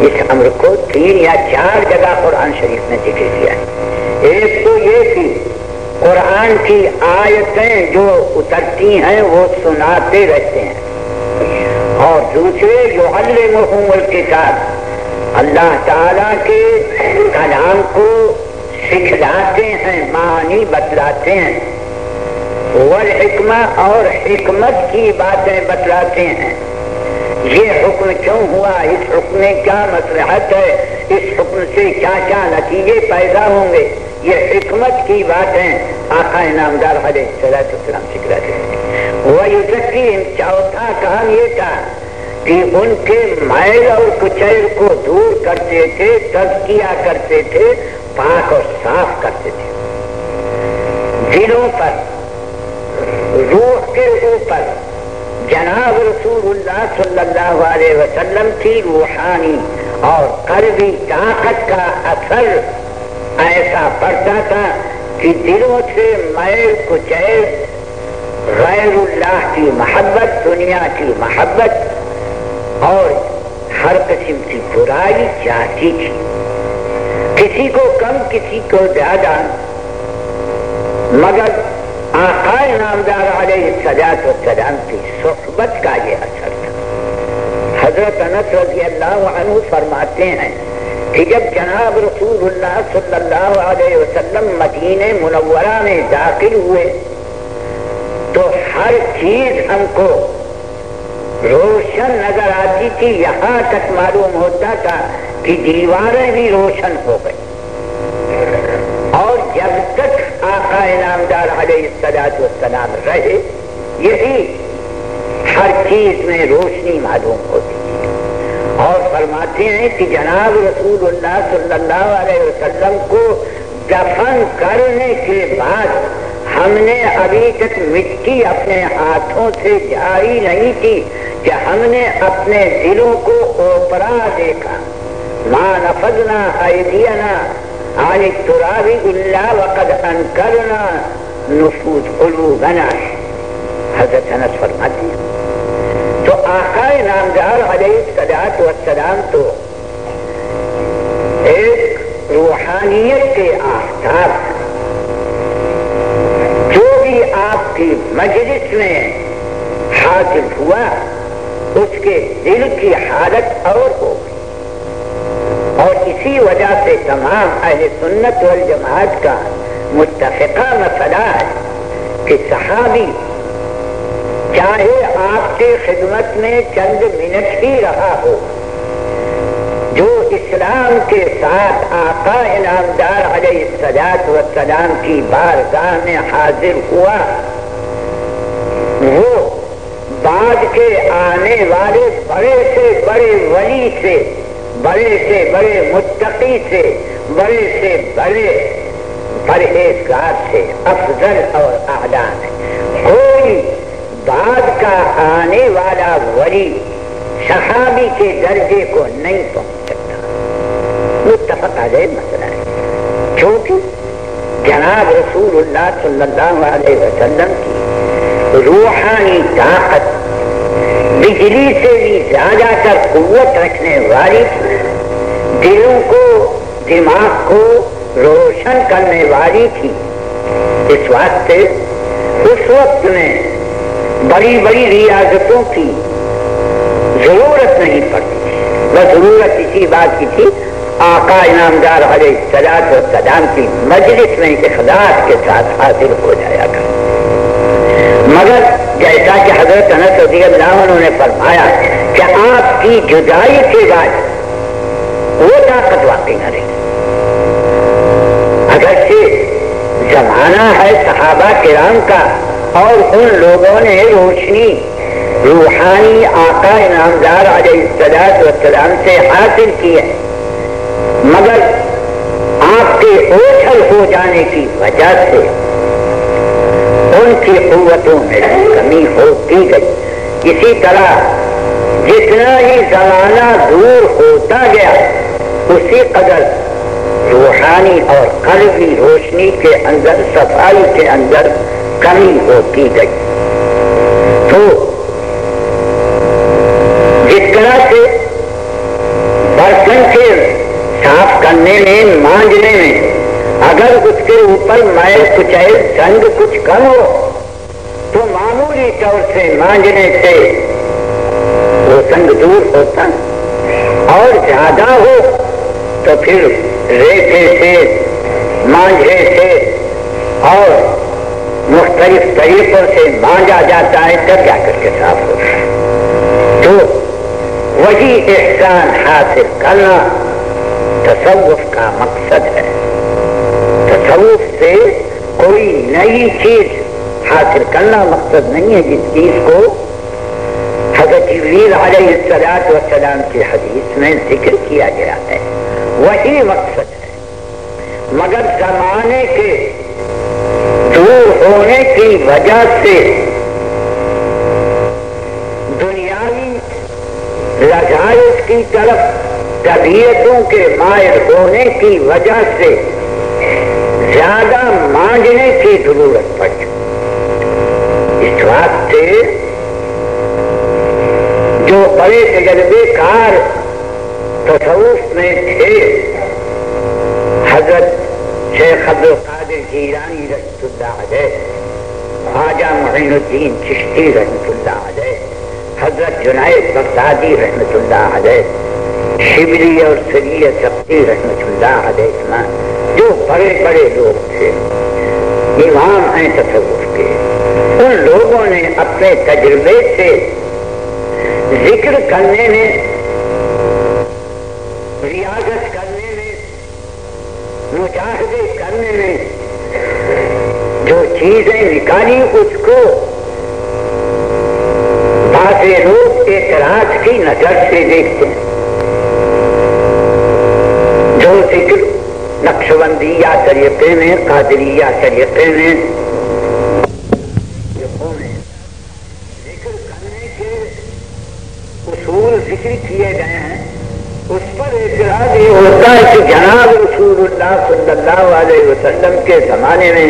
اس امر کو 3 یا 4 جگہ قرآن شریف نے ذکر کیا ہے. ایک تو یہ کہ قرآن کی آیتیں جو اترتی ہیں وہ سناتے رہتے ہیں, اور دوسرے یعلمہم الکتاب, اللہ تعالیٰ کے کلام کو سکھلاتے ہیں, معنی بتلاتے ہیں, والحکمہ, اور حکمت کی باتیں بتلاتے ہیں. یہ حکم کیوں ہوا, اس حکم میں کیا مصلحت ہے, اس حکم سے کیا کیا نتیجے پیدا ہوں گے, یہ حکمت کی باتیں آقا انعامدار علیہ الصلوۃ والسلام سکھلاتے ہیں. ویزکیہم, چوتھا کام یہ تھا کہ ان کے میل اور کچیل کو دور کرتے تھے, تزکیہ کرتے تھے, پاک اور صاف کرتے تھے. دلوں پر, روح کے اوپر جناب رسول اللہ صلی اللہ علیہ وسلم کی روحانی اور قلبی طاقت کا اثر ایسا پڑتا تھا کہ دلوں سے میل کچیل, غیر اللہ کی محبت, دنیا کی محبت اور ہر قسم کی برائی جاتی تھی. کسی کو کم, کسی کو زیادہ, مگر آقا انعامدار علیہ الصلوۃ والسلام کی صحبت کا یہ اثر تھا. حضرت انس رضی اللہ عنہ فرماتے ہیں کہ جب جناب رسول اللہ صلی اللہ علیہ وسلم مدینہ منورہ میں داخل ہوئے تو ہر چیز ہم کو روشن نظر آتی تھی، یہاں تک معلوم ہوتا تھا کہ دیواریں بھی روشن ہو گئی، اور جب تک آقا انعامدار علیہ السلام رہے یہی ہر چیز میں روشنی معلوم ہوتی تھی۔ اور فرماتے ہیں کہ جناب رسول اللہ صلی اللہ علیہ وسلم کو دفن کرنے کے بعد ہم نے ابھی تک مٹی اپنے ہاتھوں سے جاری نہیں کی کہ ہم نے اپنے دلوں کو اوپرا دیکھا۔ ما نفذنا ایدینا عن التراب الا وقد انکرنا نفوذ قلوبنا، حضرت انس فرماتے ہیں۔ تو آقا نامدار علیہ السلام تو ایک روحانیت کے آفتاب ہیں، جو بھی آپ کی مجلس میں حاصل ہوا اس کے دل کی حالت اور ہو گئی، اور اسی وجہ سے تمام اہل سنت والجماعت کا متفقہ مسئلہ ہے کہ صحابی چاہے آپ کی خدمت میں چند منٹ ہی رہا ہو، جو اسلام کے ساتھ آقا انعامدار علیہ السلام کی بارگاہ میں حاضر ہوا، وہ بعد کے آنے والے بڑے سے بڑے ولی سے، بڑے سے بڑے متقی سے، بڑے سے بڑے پرہیزگار سے افضل اور اعلیٰ ہے۔ کوئی بعد کا آنے والا ولی صحابی کے درجے کو نہیں پہنچ سکتا، متفق علیہ مسئلہ ہے، کیونکہ جناب رسول اللہ صلی اللہ علیہ وسلم کی روحانی طاقت بجلی سے بھی زیادہ تر قوت رکھنے والی تھی، دلوں کو دماغ کو روشن کرنے والی تھی۔ اس واسطے اس وقت میں بڑی بڑی ریاضتوں کی ضرورت نہیں پڑتی تھی، بس ضرورت اسی بات کی تھی آقا انعامدار علیہ السلام کی مجلس میں اخلاص کے ساتھ حاضر ہو جایا کر۔ مگر جیسا کہ حضرت انس رضی اللہ عنہ نے فرمایا کہ آپ کی جدائی کے بعد وہ طاقت واقعی نہ رہی، اگرچہ زمانہ ہے صحابہ کرام کا اور ان لوگوں نے روشنی روحانی آقا انعامدار علیہ السلام سے حاصل کی ہے، مگر آپ کے اوجھل ہو جانے کی وجہ سے ان کی قوتوں میں کمی ہوتی گئی۔ اسی طرح جتنا ہی زمانہ دور ہوتا گیا اسی قدر روحانی اور قلبی روشنی کے اندر، صفائی کے اندر کمی ہوتی گئی۔ تو جس طرح سے برتن کے صاف کرنے میں، مانجنے میں اگر اس کے اوپر میل کچیل زنگ کچھ کم ہو تو معمولی طور سے مانجنے سے وہ زنگ دور ہوتا، اور زیادہ ہو تو پھر ریتے سے، مانجھے سے اور مختلف طریقوں سے مانجا جاتا ہے تب جا کر کے صاف ہوتا ہے۔ تو وہی احسان حاصل کرنا تصوف کا مقصد ہے۔ تصوف سے کوئی نئی چیز حاصل کرنا مقصد نہیں ہے، جس چیز کو حضرت جبریل علیہ السلام کی حدیث میں ذکر کیا گیا ہے وہی مقصد ہے، مگر زمانے کے دور ہونے کی وجہ سے، دنیاوی لذائذ کی طرف طبیعتوں کے مائل ہونے کی وجہ سے زیادہ مانجنے کی ضرورت پڑی۔ اس واسطے جو بڑے تجربے کار تصوف میں تھے، حضرت شیخ عبد القادر جیلانی رحمۃ اللہ علیہ، خواجہ معین الدین چشتی رحمۃ اللہ علیہ، حضرت جنید بغدادی رحمۃ اللہ علیہ، شبلی اور سریہ سبتی رحمت اللہ علیہ جو بڑے بڑے لوگ تھے، امام ہیں تصوف کے، ان لوگوں نے اپنے تجربے سے ذکر کرنے میں، ریاضت کرنے میں، مجاہدے کرنے میں جو چیزیں نکالی، اس کو بعض لوگ اعتراض کی نظر سے دیکھتے ہیں۔ جو ذکر نقشبندیہ طریقے میں، قادریہ طریقے میں ذکر کرنے کے اصول ذکر کیے گئے ہیں، اس پر اعتراض یہ ہوتا ہے کہ جناب رسول اللہ صلی اللہ علیہ وسلم کے زمانے میں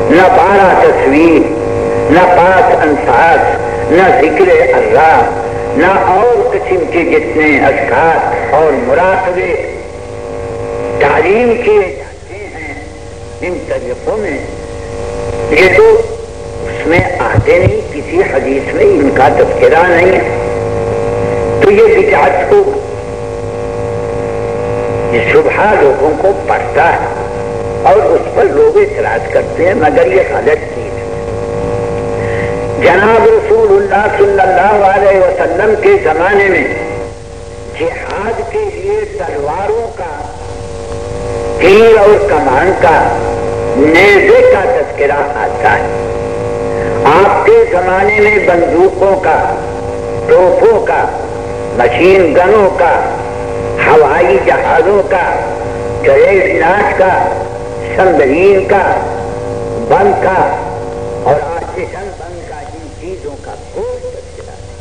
نہ 12 تصویر، نہ 5 انفاس، نہ ذکر اللہ، نہ اور قسم کے جتنے اذکار اور مراقبے تعلیم کیے جاتے ہیں ان طریقوں میں، یہ تو اس میں آتے نہیں، کسی حدیث میں ان کا تذکرہ نہیں ہے، تو یہ بدعت کو یہ شبہ لوگوں کو پڑتا ہے اور اس پر لوگ اعتراض کرتے ہیں، مگر یہ غلط چیز ہے۔ جناب رسول اللہ صلی اللہ علیہ وسلم کے زمانے میں جہاد کے لیے تلواروں کا، تیر اور کمان کا، نیزے کا تذکرہ آتا ہے۔ آپ کے زمانے میں بندوقوں کا، توپوں کا، مشین گنوں کا، ہوائی جہازوں کا، گریڈ لاش کا، سمبرین کا، بم کا اور آرٹیشن بم کا، ان چیزوں کا کوئی تذکرہ نہیں۔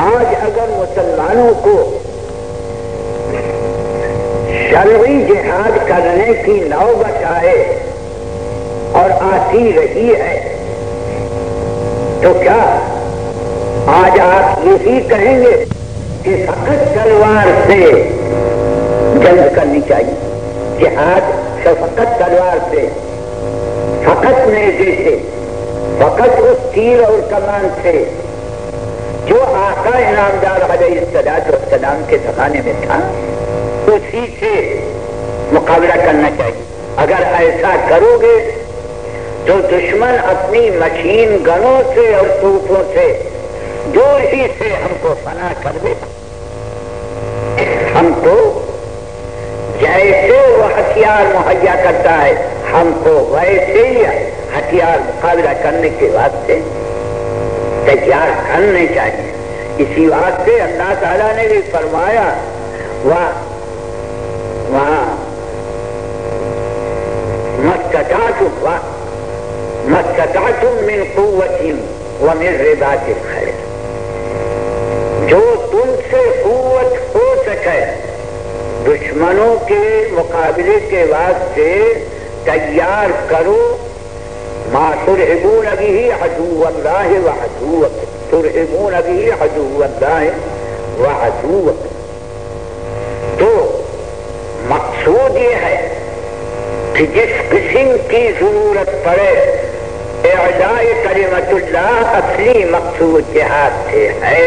آج اگر مسلمانوں کو شرعی جہاد کرنے کی نوبت آئے اور آتی رہی ہے تو کیا آج آپ یہی کہیں گے کہ فقط تلوار سے جنگ کرنی چاہیے؟ جہاد فقط تلوار سے، فقط نیزے سے، فقط اس تیر اور کمان سے جو آقا انعامدار علیہ السلام کے زمانے میں تھا، اسی سے مقابلہ کرنا چاہیے؟ اگر ایسا کرو گے تو دشمن اپنی مشین گنوں سے اور توپوں سے دور ہی سے ہم کو فنا کر دے۔ ہم کو جیسے وہ ہتھیار مہیا کرتا ہے، ہم کو ویسے ہی ہتھیار مقابلہ کرنے کے واسطے تیار کرنے چاہیے۔ اسی واسطے اللہ تعالیٰ نے بھی فرمایا وہاں مستطعتم من قوت ومن رباط الخیل، جو تم سے قوت ہو سکے دشمنوں کے مقابلے کے واسطے تیار کرو۔ ما ترہبون به عدو اللہ وعدوکم، ترہبون به عدو اللہ وعدوکم۔ تو مقصود یہ ہے کہ جس قسم کی ضرورت پڑے، اعلاء کلمت اللہ اصلی مقصود جہاد سے ہے،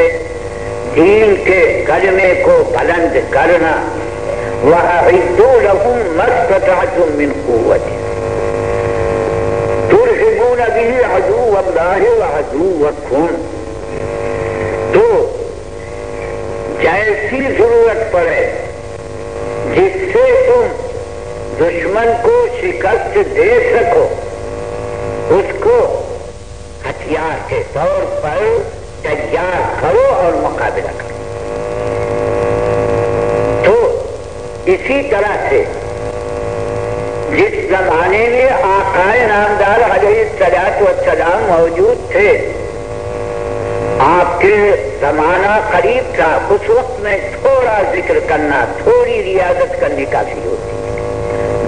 دین کے کلمے کو بلند کرنا۔ وَأَعِدُّوا لَهُم مَّا اسْتَطَعْتُم مِّن قُوَّةٍ تُرْهِبُونَ بِهِ عَدُوَّ اللَّهِ وَعَدُوَّكُمْ۔ تو جیسی ضرورت پڑے جس سے تم دشمن کو شکست دے سکو، اس کو ہتھیار کے طور پر تیار کرو اور مقابلہ کرو۔ تو اسی طرح سے جس زمانے میں آقا نامدار علیہ السلام موجود تھے، آپ کے زمانہ قریب تھا، اس وقت میں تھوڑا ذکر کرنا، تھوڑی ریاضت کرنی کافی ہوتی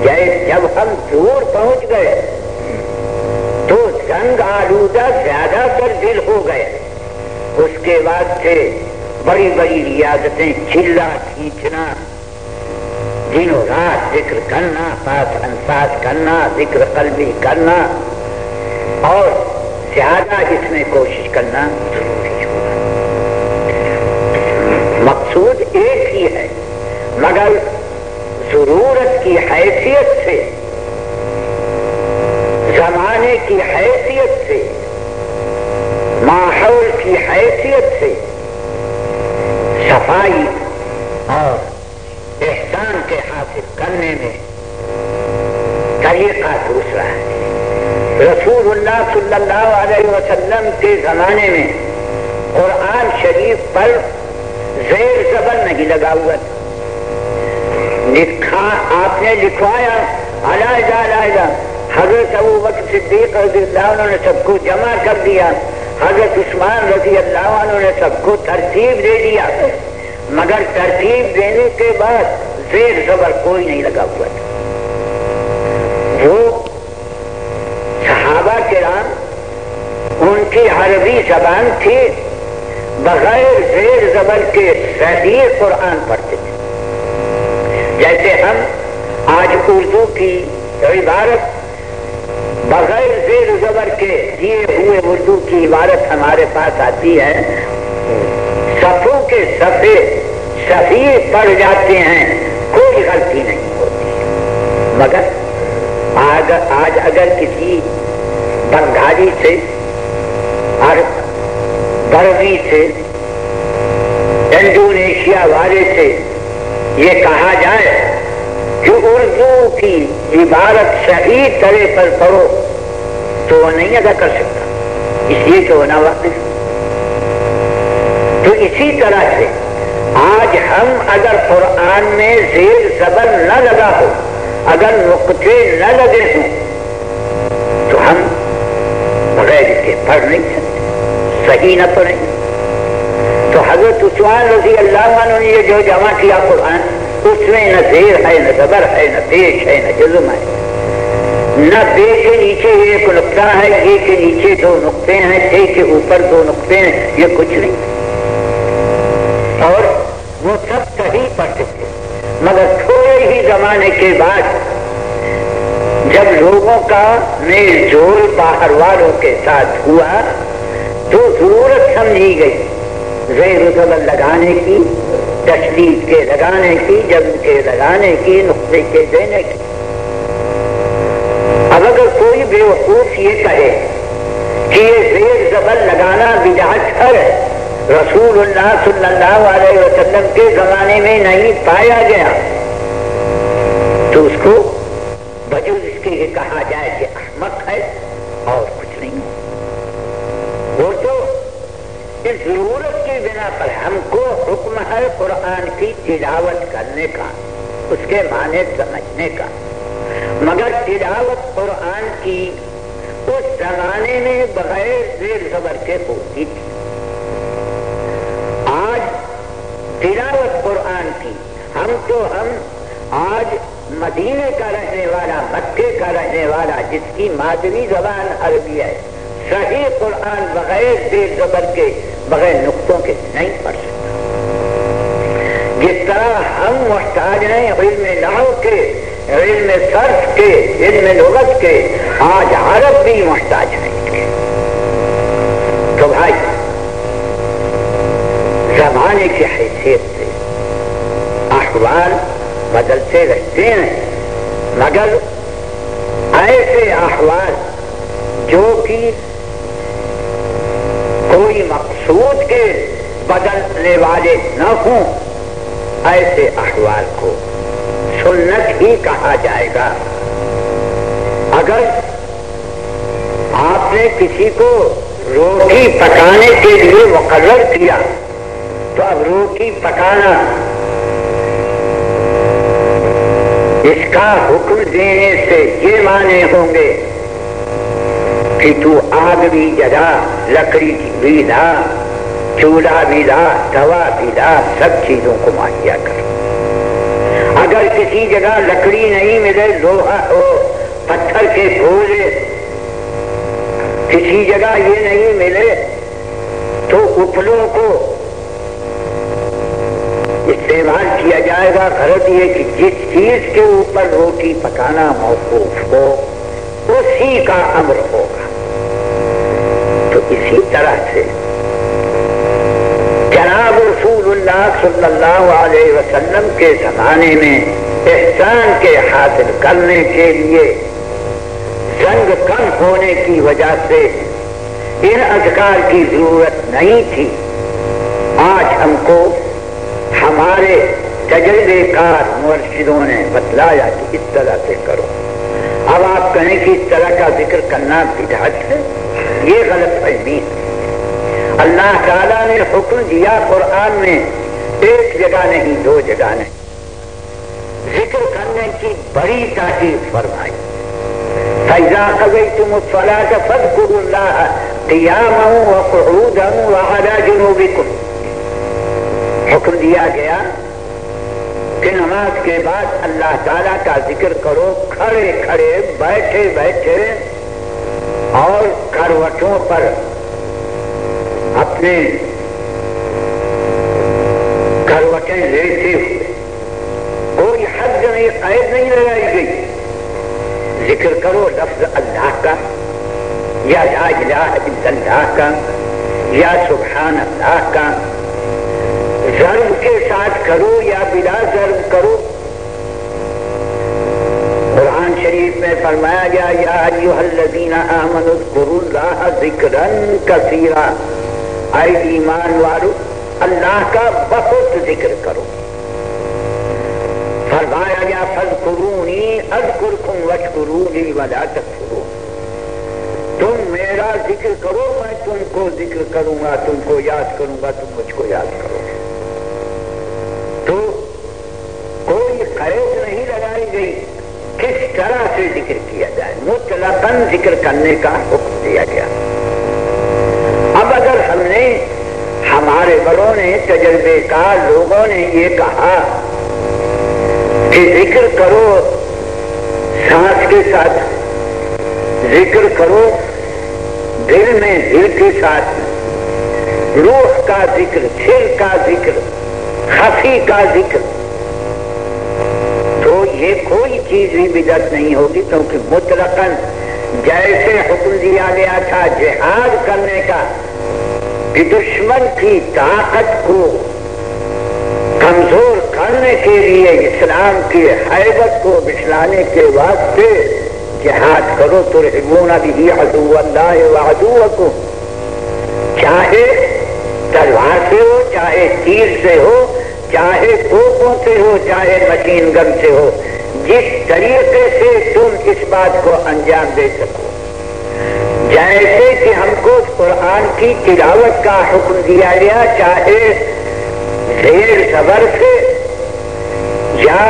ہے۔ جب ہم دور پہنچ گئے تو جنگ آلودہ زیادہ تر دل ہو گئے، اس کے بعد سے بڑی بڑی ریاضتیں، چلا کھینچنا، دن و رات ذکر کرنا، 5 انفاس کرنا، ذکر قلبی کرنا، اور زیادہ اس میں کوشش کرنا ضروری ہوگا۔ مقصود مگر ضرورت کی حیثیت سے، زمانے کی حیثیت سے، ماحول کی حیثیت سے صفائی اور احسان کے حاصل کرنے میں طریقہ دوسرا ہے۔ رسول اللہ صلی اللہ علیہ وسلم کے زمانے میں قرآن شریف پر زیر زبر نہیں لگا ہوا تھا، لکھا آپ نے لکھوایا علیحدہ علیحدہ، حضرت ابوبکر صدیق رضی اللہ عنہ نے سب کو جمع کر دیا، حضرت عثمان رضی اللہ عنہ نے سب کو ترتیب دے دیا، مگر ترتیب دینے کے بعد زیر زبر کوئی نہیں لگا ہوا تھا۔ وہ صحابہ کرام ان کی عربی زبان تھی، بغیر زیر زبر کے صحیح قرآن پڑھتے تھے۔ جیسے ہم آج اردو کی عبارت بغیر زیر زبر کے دیے ہوئے اردو کی عبارت ہمارے پاس آتی ہے، صفوں کے صفحے صحیح پڑھ جاتے ہیں، کوئی غلطی نہیں ہوتی۔ مگر آج اگر کسی بنگالی سے اور برمی سے، انڈونیشیا والے سے یہ کہا جائے کہ اردو کی عبارت صحیح طرح پر پڑھو تو وہ نہیں ادا کر سکتا، اس لیے کہ وہ ناواقف۔ تو اسی طرح سے آج ہم اگر قرآن میں زیر زبر نہ لگا ہو، اگر نقطے نہ لگے ہوں تو ہم بغیر کے پڑھ نہیں سکتے، صحیح نہ پڑھیں۔ تو حضرت عثمان رضی اللہ عنہ نے یہ جو جمع کیا قرآن، اس میں نہ زیر ہے، نہ زبر ہے، نہ پیش ہے، نہ جزم ہے، نہ بے کے نیچے ایک نقطہ ہے، یہ کے نیچے دو نقطے ہیں، تے کے اوپر دو نقطے ہیں، یہ کچھ نہیں۔ اور وہ سب صحیح پڑھتے تھے، مگر تھوڑے ہی زمانے کے بعد جب لوگوں کا میل جول باہر والوں کے ساتھ ہوا تو ضرورت سمجھی گئی زیر و زبر لگانے کی، تشدید کے لگانے کی، جزم کے لگانے کی، نقطے کے دینے کی۔ اب اگر کوئی بیوقوف یہ کہے کہ یہ زیر زبر لگانا بدعت ہے، رسول اللہ صلی اللہ علیہ وسلم کے زمانے میں نہیں پایا گیا، تو اس کو بجوز اس کے یہ کہا جائے کہ احمق ہے اور کچھ نہیں۔ وہ تو اس ضرورت کی بنا پر ہم کو حکم ہے قرآن کی تلاوت کرنے کا، اس کے معنی سمجھنے کا، مگر تلاوت قرآن کی اس زمانے میں بغیر زیر زبر کے ہوتی تھی۔ آج تلاوت قرآن کی ہم آج مدینے کا رہنے والا، مکے کا رہنے والا، جس کی مادری زبان عربی ہے، صحیح قرآن بغیر زیر زبر کے، بغیر نقطوں کے نہیں پڑھ سکتا۔ جس طرح ہم محتاج ہیں علم نحو کے، علم صرف کے، علم لغت کے، آج عرب بھی محتاج ہیں اس کے۔ تو بھائی زمانے کی حیثیت سے احوال بدلتے رہتے ہیں، مگر ایسے احوال جو کہ کوئی مقصود کے بدلنے والے نہ ہوں، ایسے احوال کو سنت ہی کہا جائے گا۔ اگر آپ نے کسی کو روٹی پکانے کے لیے مقرر کیا تو اب روٹی پکانا اس کا حکم دینے سے یہ معنی ہوں گے کہ تو آگ بھی جلا، لکڑی بھی لا، چولہا بھی لا، توا بھی لا، سب چیزوں کو مہیا کر۔ اگر کسی جگہ لکڑی نہیں ملے، لوہا ہو، پتھر کے گولے، کسی جگہ یہ نہیں ملے تو اپلوں کو استعمال کیا جائے گا۔ غرض یہ کہ جس چیز کے اوپر روٹی پکانا موقوف ہو اسی کا امر ہوگا۔ تو اسی طرح سے جناب رسول اللہ پاک صلی اللہ علیہ وسلم کے زمانے میں احسان کے حاصل کرنے کے لیے زنگ کم ہونے کی وجہ سے ان اذکار کی ضرورت نہیں تھی. آج ہم کو ہمارے تجربے کار مرشدوں نے بتلایا کہ اس طرح سے کرو. اب آپ کہیں کہ اس طرح کا ذکر کرنا بدعت ہے، یہ غلط فہمی ہے. اللہ تعالیٰ نے حکم دیا قرآن میں، ایک جگہ نہیں، دو جگہ نہیں، ذکر کرنے کی بڑی تاکید فرمائی. فَإِذَا قَضَيْتُمُ الصَّلَاةَ فَاذْكُرُوا اللَّهَ قِيَامًا وَقُعُودًا وَعَلَىٰ جُنُوبِكُمْ. حکم دیا گیا کہ نماز کے بعد اللہ تعالیٰ کا ذکر کرو، کھڑے کھڑے، بیٹھے بیٹھے اور کروٹوں پر اپنے کروٹیں لیتے ہوئے. کوئی حد نہیں، قید نہیں لگائی گئی. ذکر کرو لفظ اللہ کا یا لا الہ الا اللہ کا یا سبحان اللہ کا، ضرب کے ساتھ کرو یا بلا ضرب کرو. قرآن شریف میں فرمایا گیا یا ایھا الذین آمنوا اذکروا اللہ ذکرا کثیرا، اے ایمان والو اللہ کا بہت ذکر کرو. فرمایا گیا فاذکرونی اذکرکم واشکرونی ولا تکفرون. تم میرا ذکر کرو، میں تم کو ذکر کروں گا، تم کو یاد کروں گا، تم مجھ کو یاد کرو. تو کوئی قید نہیں لگائی گئی کس طرح سے ذکر کیا جائے، مطلقاً ذکر کرنے کا حکم دیا گیا. اب اگر ہم نے، ہمارے بڑوں نے، تجربے کار لوگوں نے یہ کہا کہ ذکر کرو سانس کے ساتھ، ذکر کرو دل میں، دل کے ساتھ، روح کا ذکر، سر کا ذکر، خفی کا ذکر، تو یہ کوئی چیز بھی بدعت نہیں ہوگی، کیونکہ مطلقاً جیسے حکم دیا گیا تھا جہاد کرنے کا کہ دشمن کی طاقت کو کمزور کرنے کے لیے، اسلام کی حیبت کو بچھلانے کے واسطے جہاد کرو. ترہبون بہ عدو اللہ وعدوکم، چاہے تلوار سے ہو، چاہے تیر سے ہو، چاہے توپوں سے ہو، چاہے مشین گن سے ہو، جس طریقے سے تم اس بات کو انجام دے سکو. جیسے کہ ہم کو قرآن کی تلاوت کا حکم دیا گیا، چاہے زیر زبر سے یا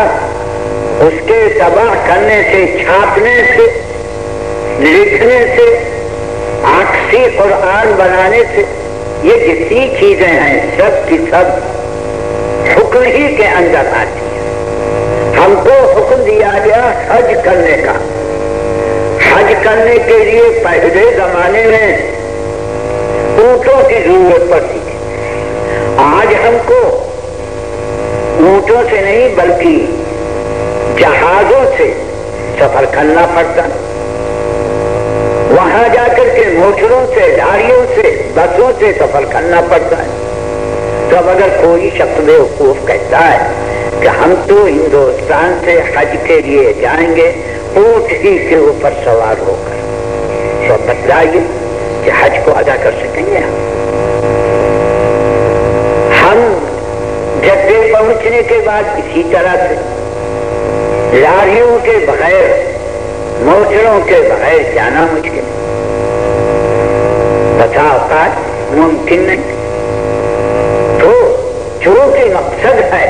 اس کے تباہ کرنے سے، چھاپنے سے، لکھنے سے، عکسی قرآن بنانے سے، یہ جتنی چیزیں ہیں سب کی سب حکم ہی کے اندر آتی ہیں. ہم کو حکم دیا گیا حج کرنے کا. حج کرنے کے لیے پہلے زمانے میں اونٹوں کی ضرورت پڑتی تھی. آج ہم کو اونٹوں سے نہیں بلکہ جہازوں سے سفر کرنا پڑتا. وہاں جا کر کے موٹروں سے، گاڑیوں سے، بسوں سے سفر کرنا پڑتا ہے. تو اب اگر کوئی شخص بیوقوف کہتا ہے کہ ہم تو ہندوستان سے حج کے لیے جائیں گے اونٹ ہی کے اوپر سوار ہو کر، تو بتلائیے کہ حج کو ادا کر سکیں گے ہم؟ جدے پہنچنے کے بعد اسی طرح سے لاریوں کے بغیر، موٹروں کے بغیر جانا مشکل، بتا اوقات ممکن نہیں. تو چونکہ مقصد ہے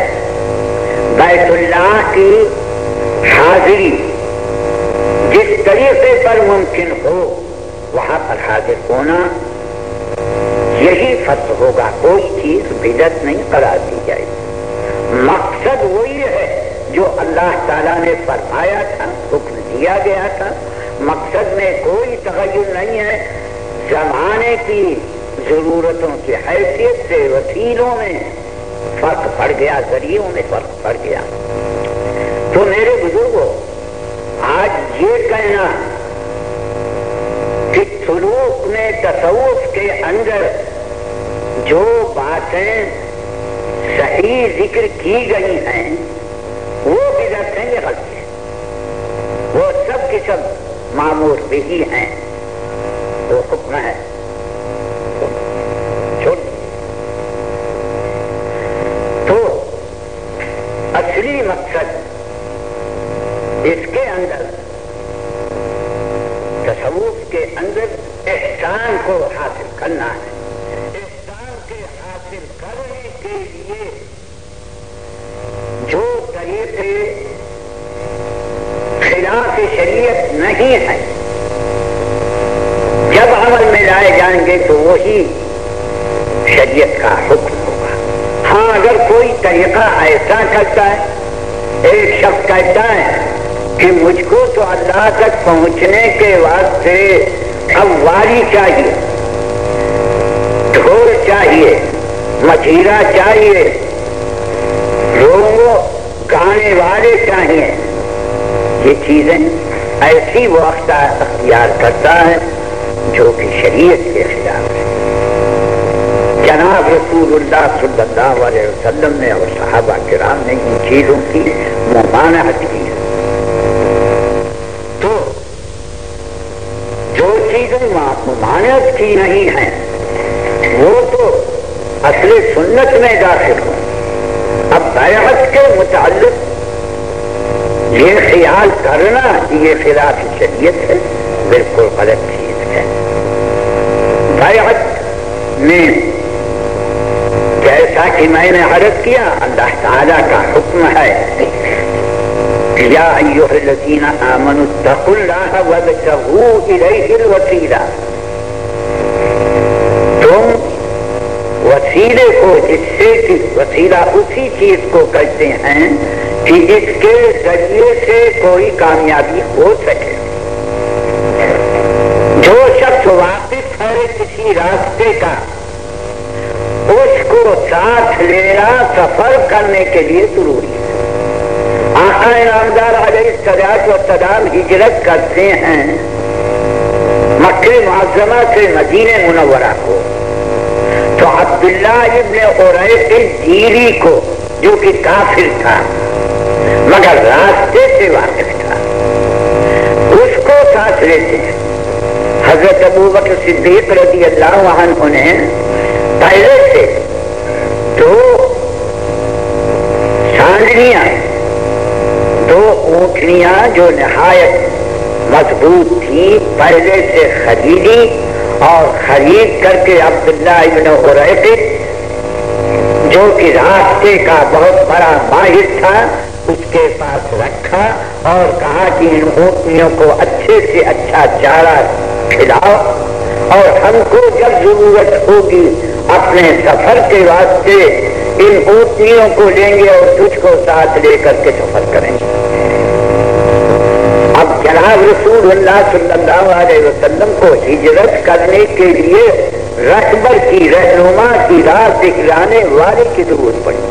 بیت اللہ کی حاضری، جس طریقے پر ممکن ہو وہاں پر حاضر ہونا، یہی فرض ہوگا. کوئی چیز بدعت نہیں قرار دی جائے. مقصد وہی ہے جو اللہ تعالیٰ نے فرمایا تھا، حکم دیا گیا تھا. مقصد میں کوئی تغیر نہیں ہے. زمانے کی ضرورتوں کی حیثیت سے وسیلوں میں فرق پڑ گیا، ذریعوں میں فرق پڑ گیا. تو میرے بزرگوں، آج یہ کہنا کہ سلوک میں، تصوف کے اندر جو باتیں صحیح ذکر کی گئی ہیں وہ بدعت ہیں، یہ غلطی ہے، وہ سب کے سب معمور بھی ہیں، وہ حکم ہے چھوڑ۔ تو اصلی مقصد اس کے اندر تصوف کے اندر احسان کو حاصل کرنا ہے۔ احسان کے حاصل کرنے کے لیے جو طریقے خلاف شریعت نہیں ہیں جب عمل میں لائے جائیں گے تو وہی شریعت کا حکم ہوگا۔ ہاں اگر کوئی طریقہ ایسا کرتا ہے، ایک شخص کہتا ہے کہ مجھ کو تو اللہ تک پہنچنے کے واسطے قوالی چاہیے، ڈھول چاہیے، مجیرا چاہیے، لوگوں گانے والے چاہیے، یہ چیزیں ایسی وہ اختیار کرتا ہے جو کہ شریعت کے خلاف ہے۔ جناب رسول اللہ صلی اللہ علیہ وسلم نے اور صحابہ کرام نے ان چیزوں کی ممانعت کی ہے۔ تو جو چیزیں ممانعت کی نہیں ہیں وہ تو اصل سنت میں داخل ہوں۔ اب بیعت کے متعلق یہ خیال کرنا کہ یہ خلاف شریعت ہے، بالکل غلط چیز ہے۔ بیعت میں جیسا کہ میں نے عرض کیا اللہ تعالیٰ کا حکم ہے یا ایھا الذین آمنوا اتقوا اللہ وابتغوا الیہ الوسیلہ، تم وسیلے کو، جس سے کہ وسیلہ اسی چیز کو کہتے ہیں کہ اس کے ذریعے سے کوئی کامیابی ہو سکے۔ جو شخص واقف ہے کسی راستے کا اس کو ساتھ لینا سفر کرنے کے لیے ضروری ہے۔ آقا نامدار علیہ الصلوۃ والسلام ہجرت کرتے ہیں مکہ معظمہ سے مدینہ منورہ کو، تو عبداللہ ابن قریظ الجیلی کو جو کہ کافر تھا مگر راستے سے واقف تھا اس کو ساتھ لیتے ہیں۔ حضرت ابوبکر صدیق رضی اللہ عنہ نے پہلے سے دو سانڈلیاں، دو اونٹنیاں جو نہایت مضبوط تھی پہلے سے خریدی اور خرید کر کے عبداللہ ابن قریظ جو کہ راستے کا بہت بڑا ماہر تھا اس کے پاس رکھا اور کہا کہ ان اونٹنیوں کو اچھے سے اچھا چارہ کھلاؤ اور ہم کو جب ضرورت ہوگی اپنے سفر کے واسطے ان اونٹنیوں کو لیں گے اور تجھ کو ساتھ لے کر کے سفر کریں گے۔ اب جناب رسول اللہ صلی اللہ علیہ وسلم کو ہجرت کرنے کے لیے رہبر کی، رہنما کی راہ دکھلانے والے کی ضرورت پڑی۔